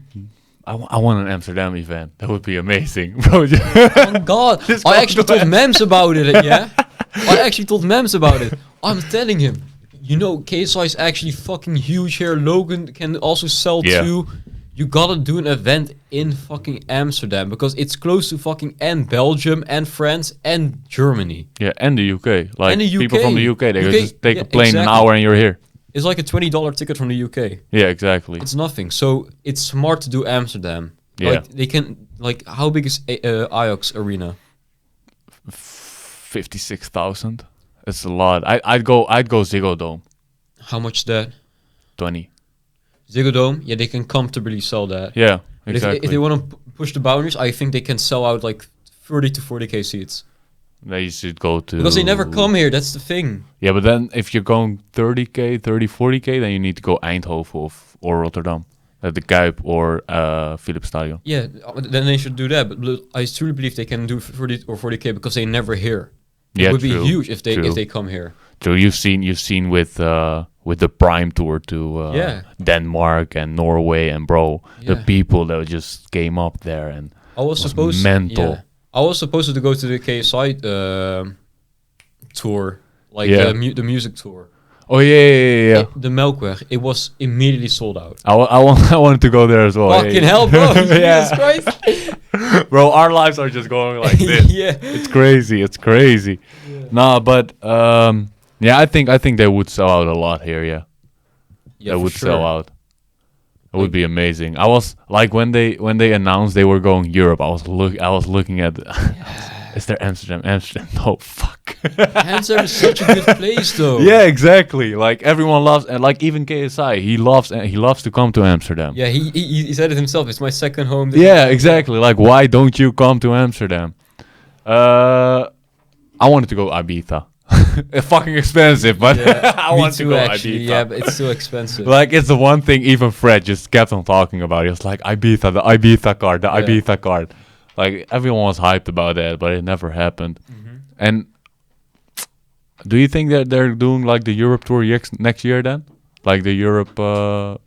Speaker 1: I want an Amsterdam event. That would be amazing, bro.
Speaker 2: Oh God!
Speaker 1: Just
Speaker 2: I
Speaker 1: go
Speaker 2: actually
Speaker 1: to
Speaker 2: told Mems about it. Yeah, I actually told Mems about it. I'm telling him, you know, KSI is actually fucking huge here. Logan can also sell
Speaker 1: Yeah.
Speaker 2: too. You gotta do an event in fucking Amsterdam because it's close to fucking and Belgium and France and Germany.
Speaker 1: Yeah, and the UK. Like
Speaker 2: And the
Speaker 1: people
Speaker 2: UK.
Speaker 1: from the UK, they
Speaker 2: UK,
Speaker 1: just take
Speaker 2: yeah,
Speaker 1: a plane an
Speaker 2: exactly.
Speaker 1: hour and you're here.
Speaker 2: It's like a $20 ticket from the UK.
Speaker 1: Yeah, exactly.
Speaker 2: It's nothing. So it's smart to do Amsterdam.
Speaker 1: Yeah.
Speaker 2: Like they can. Like how big is Ajax Arena?
Speaker 1: 56,000. It's a lot. I'd go Ziggo Dome.
Speaker 2: How much is that?
Speaker 1: 20.
Speaker 2: Ziggo Dome, yeah, they can comfortably sell that.
Speaker 1: Yeah,
Speaker 2: But
Speaker 1: exactly.
Speaker 2: if they want to push the boundaries, I think they can sell out like 30 to 40k seats.
Speaker 1: They should go to
Speaker 2: Because they never come here, that's the thing.
Speaker 1: Yeah, but then if you're going 30k, 40k, then you need to go Eindhoven or Rotterdam, at the Kuip or Philips Stadion.
Speaker 2: Yeah, then they should do that. But I truly believe they can do 30 or 40k because they never here. It
Speaker 1: Yeah,
Speaker 2: would
Speaker 1: true,
Speaker 2: be huge if
Speaker 1: true.
Speaker 2: they come here.
Speaker 1: So you've seen with the Prime Tour to
Speaker 2: Yeah.
Speaker 1: Denmark and Norway, and bro, the
Speaker 2: Yeah.
Speaker 1: people that just came up there, and
Speaker 2: I was supposed
Speaker 1: mental.
Speaker 2: Yeah, I was supposed to go to the KSI tour, like
Speaker 1: Yeah.
Speaker 2: the music tour.
Speaker 1: Oh yeah.
Speaker 2: The Melkweg, it was immediately sold out.
Speaker 1: I wanted to go there as well.
Speaker 2: Fucking hell, bro!
Speaker 1: Yeah.
Speaker 2: Jesus Christ!
Speaker 1: Bro, our lives are just going like this.
Speaker 2: Yeah.
Speaker 1: It's crazy. Nah, but yeah, I think they would sell out a lot here. Yeah,
Speaker 2: Yeah,
Speaker 1: they
Speaker 2: for
Speaker 1: would
Speaker 2: sure.
Speaker 1: sell out. It would be amazing. I was like when they announced they were going Europe, I was looking at. Is there Amsterdam? No, fuck.
Speaker 2: Amsterdam is such a good place, though.
Speaker 1: Yeah, exactly. Like everyone loves, and like even KSI, he loves to come to Amsterdam.
Speaker 2: Yeah, he said it himself. It's my second home.
Speaker 1: Yeah, exactly. Like, why don't you come to Amsterdam? I wanted to go Ibiza. fucking expensive, but
Speaker 2: Yeah,
Speaker 1: I
Speaker 2: me
Speaker 1: want to
Speaker 2: too,
Speaker 1: go
Speaker 2: actually.
Speaker 1: Ibiza.
Speaker 2: Yeah, but it's too expensive.
Speaker 1: Like it's the one thing even Fred just kept on talking about. He was like Ibiza, the Ibiza card, the
Speaker 2: Yeah.
Speaker 1: Ibiza card. Like everyone was hyped about that, but it never happened. And do you think that they're doing like the Europe tour next year then? Like the Europe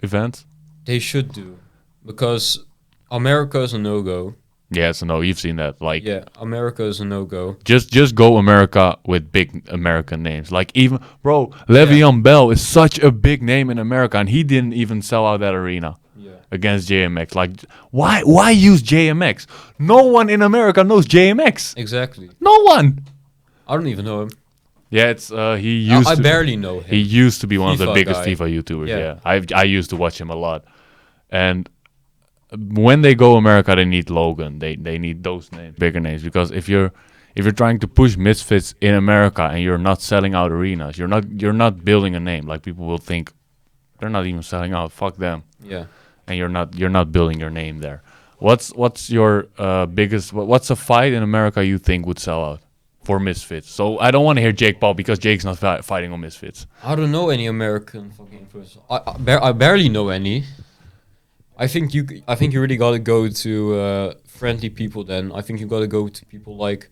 Speaker 1: events?
Speaker 2: They should do, because America is a no-go.
Speaker 1: Yes, no, you've seen that. Like
Speaker 2: Yeah, America is a no-go.
Speaker 1: just go America with big American names. Like even bro, Le'Veon Bell is such a big name in America, and he didn't even sell out that arena
Speaker 2: Yeah.
Speaker 1: against JMX. Like why use JMX? No one in America knows JMX.
Speaker 2: Exactly.
Speaker 1: No one.
Speaker 2: I don't even know him.
Speaker 1: Yeah, it's he used.
Speaker 2: I
Speaker 1: to,
Speaker 2: barely know him.
Speaker 1: He used to be one of the
Speaker 2: FIFA
Speaker 1: biggest
Speaker 2: guy.
Speaker 1: FIFA YouTubers.
Speaker 2: Yeah.
Speaker 1: I used to watch him a lot, and when they go America, they need Logan. They need those names, bigger names, because if you're trying to push Misfits in America and you're not selling out arenas, you're not building a name. Like people will think they're not even selling out. Fuck them.
Speaker 2: Yeah.
Speaker 1: And you're not building your name there. What's your biggest? What's a fight in America you think would sell out for Misfits? So I don't want to hear Jake Paul because Jake's not fighting on Misfits.
Speaker 2: I don't know any American fucking influencers. I barely know any. I think you really gotta go to friendly people. Then I think you gotta go to people like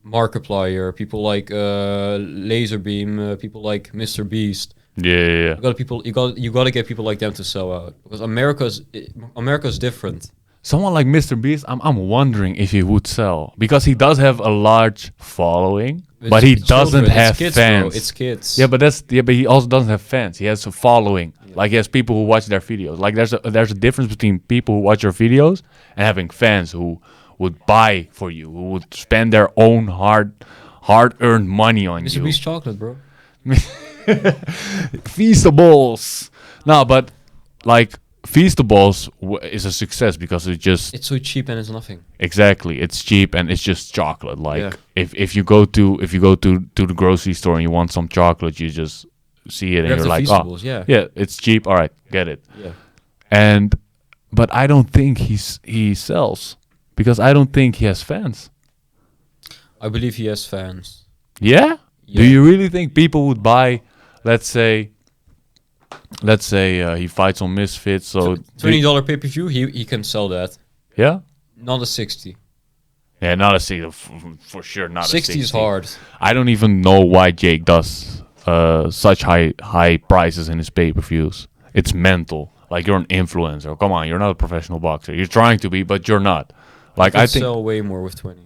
Speaker 2: Markiplier, people like Laserbeam, people like Mr. Beast.
Speaker 1: Yeah.
Speaker 2: You gotta get people like them to sell out, because America's different.
Speaker 1: Someone like Mr. Beast, I'm wondering if he would sell, because he does have a large following, but he doesn't have
Speaker 2: kids,
Speaker 1: fans.
Speaker 2: bro. It's kids.
Speaker 1: Yeah, but he also doesn't have fans. He has a following. Yeah. Like he has people who watch their videos. Like there's a difference between people who watch your videos and having fans who would buy for you, who would spend their own hard-earned money on
Speaker 2: Mr.
Speaker 1: you.
Speaker 2: Beast chocolate, bro.
Speaker 1: Feastables. No, but like Feastables is a success because
Speaker 2: it's so cheap and it's nothing.
Speaker 1: Exactly, it's cheap and it's just chocolate. Like
Speaker 2: Yeah.
Speaker 1: if you go to the grocery store and you want some chocolate, you just see it and
Speaker 2: Grab
Speaker 1: you're
Speaker 2: the
Speaker 1: like,
Speaker 2: Feastables, yeah.
Speaker 1: yeah, it's cheap. All right, get it.
Speaker 2: Yeah.
Speaker 1: But I don't think he sells because I don't think he has fans.
Speaker 2: I believe he has fans.
Speaker 1: Yeah? Do
Speaker 2: Yeah.
Speaker 1: you really think people would buy? Let's say he fights on Misfits, so
Speaker 2: $20 pay-per-view, he can sell that.
Speaker 1: yeah,
Speaker 2: Not a 60.
Speaker 1: yeah, not a 60 for sure. Not
Speaker 2: 60
Speaker 1: a 60
Speaker 2: is hard.
Speaker 1: I don't even know why Jake does such high prices in his pay-per-views. It's mental. Like you're an influencer. Come on, you're not a professional boxer. You're trying to be, but you're not. Like
Speaker 2: I
Speaker 1: I think
Speaker 2: sell way more with 20.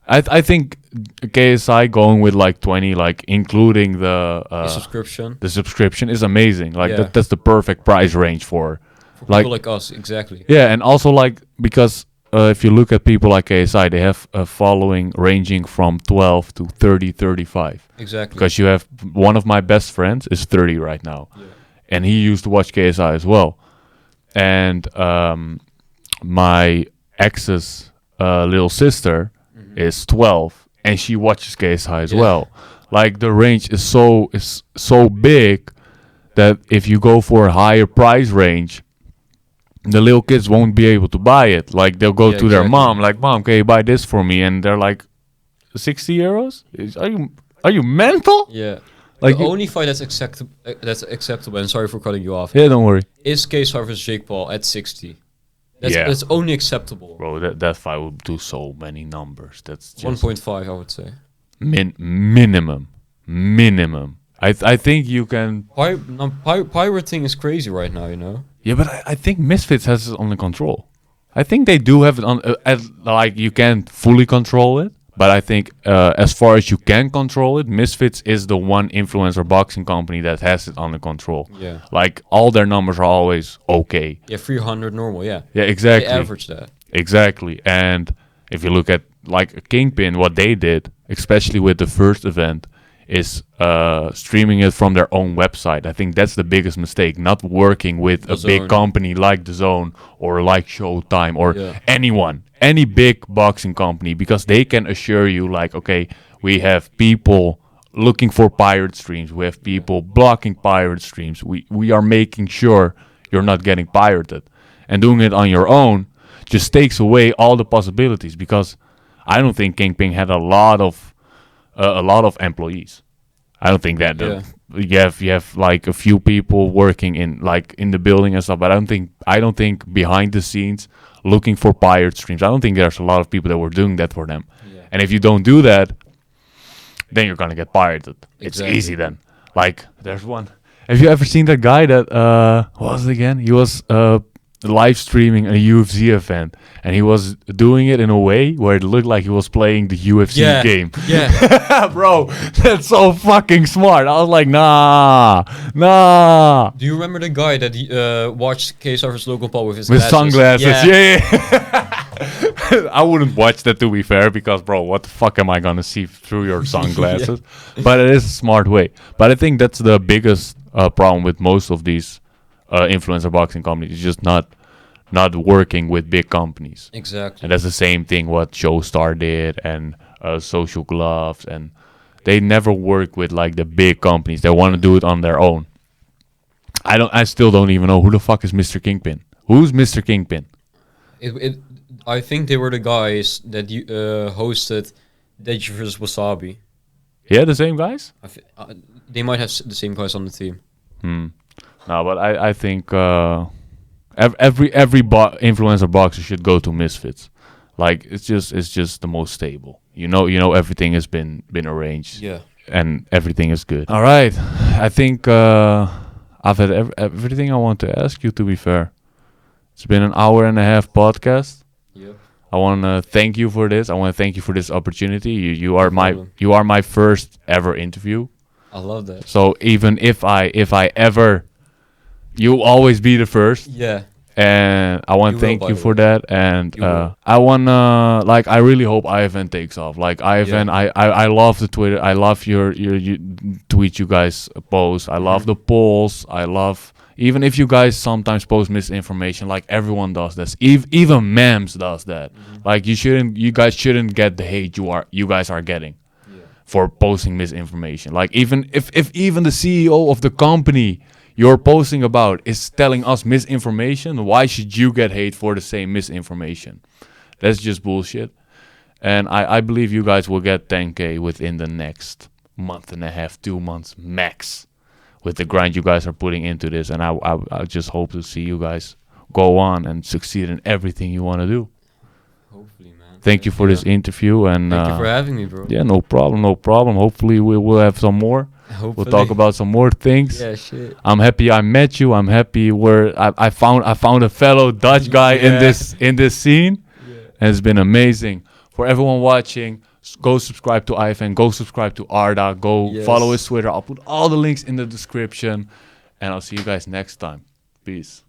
Speaker 1: I think KSI going with like 20, like including
Speaker 2: The
Speaker 1: the
Speaker 2: subscription.
Speaker 1: subscription is amazing. Like
Speaker 2: Yeah.
Speaker 1: that's the perfect price range for
Speaker 2: For
Speaker 1: like
Speaker 2: people like us, exactly.
Speaker 1: yeah, and also like because if you look at people like KSI, they have a following ranging from 12 to 30, 35.
Speaker 2: Exactly.
Speaker 1: Because you have one of my best friends is 30 right now,
Speaker 2: Yeah.
Speaker 1: and he used to watch KSI as well. And my ex's little sister is 12, and she watches KSI as
Speaker 2: Yeah.
Speaker 1: well. Like the range is so big that if you go for a higher price range, the little kids won't be able to buy it. Like they'll go
Speaker 2: Yeah,
Speaker 1: to their
Speaker 2: exactly.
Speaker 1: mom, like, "Mom, can you buy this for me?" And they're like, €60? Are you mental?
Speaker 2: Yeah.
Speaker 1: Like
Speaker 2: the
Speaker 1: you-
Speaker 2: only fight that's acceptable, and sorry for cutting you off,
Speaker 1: Yeah, don't worry,
Speaker 2: is KSI versus Jake Paul at 60.
Speaker 1: Yeah.
Speaker 2: That's only acceptable.
Speaker 1: bro. That fight would do so many numbers. That's just
Speaker 2: 1.5, I would say.
Speaker 1: minimum. I think you can.
Speaker 2: Pirate thing is crazy right now, you know?
Speaker 1: Yeah, but I think Misfits has it under control. I think they do have it on. Like you can't fully control it, but I think as far as you can control it, Misfits is the one influencer boxing company that has it under control.
Speaker 2: Yeah.
Speaker 1: Like all their numbers are always okay.
Speaker 2: Yeah, 300 normal, yeah.
Speaker 1: Yeah, exactly.
Speaker 2: They average that.
Speaker 1: Exactly. And if you look at like Kingpin, what they did, especially with the first event, is streaming it from their own website. I think that's the biggest mistake, not working with a big
Speaker 2: DAZN.
Speaker 1: company like DAZN or like Showtime or
Speaker 2: Yeah.
Speaker 1: any big boxing company, because they can assure you like, okay, we have people looking for pirate streams, we have people blocking pirate streams, we are making sure you're not getting pirated. And doing it on your own just takes away all the possibilities, because I don't think Kingpin had a lot of a lot of employees. I don't think that
Speaker 2: Yeah.
Speaker 1: you have like a few people working in the building and stuff, but I don't think behind the scenes looking for pirate streams. I don't think there's a lot of people that were doing that for them.
Speaker 2: Yeah.
Speaker 1: And if you don't do that, then you're gonna get pirated. It's
Speaker 2: Exactly.
Speaker 1: easy then. Like there's one. Have you ever seen that guy that what was it again? He was live streaming a UFC event, and he was doing it in a way where it looked like he was playing the UFC game.
Speaker 2: Yeah.
Speaker 1: Bro, that's so fucking smart. I was like, nah.
Speaker 2: Do you remember the guy that watched KSR vs. Logan Paul with his
Speaker 1: With
Speaker 2: glasses?
Speaker 1: sunglasses, yeah. I wouldn't watch that, to be fair, because bro, what the fuck am I gonna see through your sunglasses? But it is a smart way. But I think that's the biggest problem with most of these influencer boxing companies. It's just not working with big companies.
Speaker 2: Exactly.
Speaker 1: And that's the same thing what Showstar did and Social Gloves, and they never work with like the big companies. They want to do it on their own. I still don't even know who the fuck is Mr. Kingpin. Who's Mr. Kingpin?
Speaker 2: I think they were the guys that hosted Deji vs. Wasabi.
Speaker 1: Yeah, the same guys?
Speaker 2: They might have the same guys on the team.
Speaker 1: No, but I think every influencer boxer should go to Misfits. Like it's just the most stable. You know everything has been arranged.
Speaker 2: Yeah.
Speaker 1: And everything is good. All right, I think I've had everything I want to ask you. To be fair, it's been an hour and a half podcast.
Speaker 2: Yep.
Speaker 1: I want to thank you for this. I want to thank you for this opportunity. You are
Speaker 2: problem.
Speaker 1: you are my first ever interview.
Speaker 2: I love that.
Speaker 1: So even if I ever, you'll always be the first.
Speaker 2: Yeah.
Speaker 1: And I want
Speaker 2: You
Speaker 1: to
Speaker 2: will,
Speaker 1: thank
Speaker 2: by
Speaker 1: you
Speaker 2: the
Speaker 1: for
Speaker 2: way.
Speaker 1: that. And
Speaker 2: You will.
Speaker 1: I wanna I really hope IFN takes off. Like IFN, I love the Twitter. I love your tweets you guys post. I love the polls. I love, even if you guys sometimes post misinformation, like everyone does this. Even memes does that. Like you guys shouldn't get the hate you guys are getting for posting misinformation. Like even if even the CEO of the company you're posting about is telling us misinformation, why should you get hate for the same misinformation? That's just bullshit. And I believe you guys will get 10K within the next month and a half, 2 months max, with the grind you guys are putting into this. And I just hope to see you guys go on and succeed in everything you want to do.
Speaker 2: Hopefully, man.
Speaker 1: Thank you for this interview. And
Speaker 2: Thank you for having me, bro.
Speaker 1: yeah, no problem. Hopefully we will have some more.
Speaker 2: Hopefully.
Speaker 1: We'll talk about some more things.
Speaker 2: Yeah, shit.
Speaker 1: I'm happy I met you. I'm happy I found a fellow Dutch guy in this scene.
Speaker 2: Yeah.
Speaker 1: And it's been amazing. For everyone watching, go subscribe to IFN, go subscribe to Arda, go follow his Twitter. I'll put all the links in the description, and I'll see you guys next time. Peace.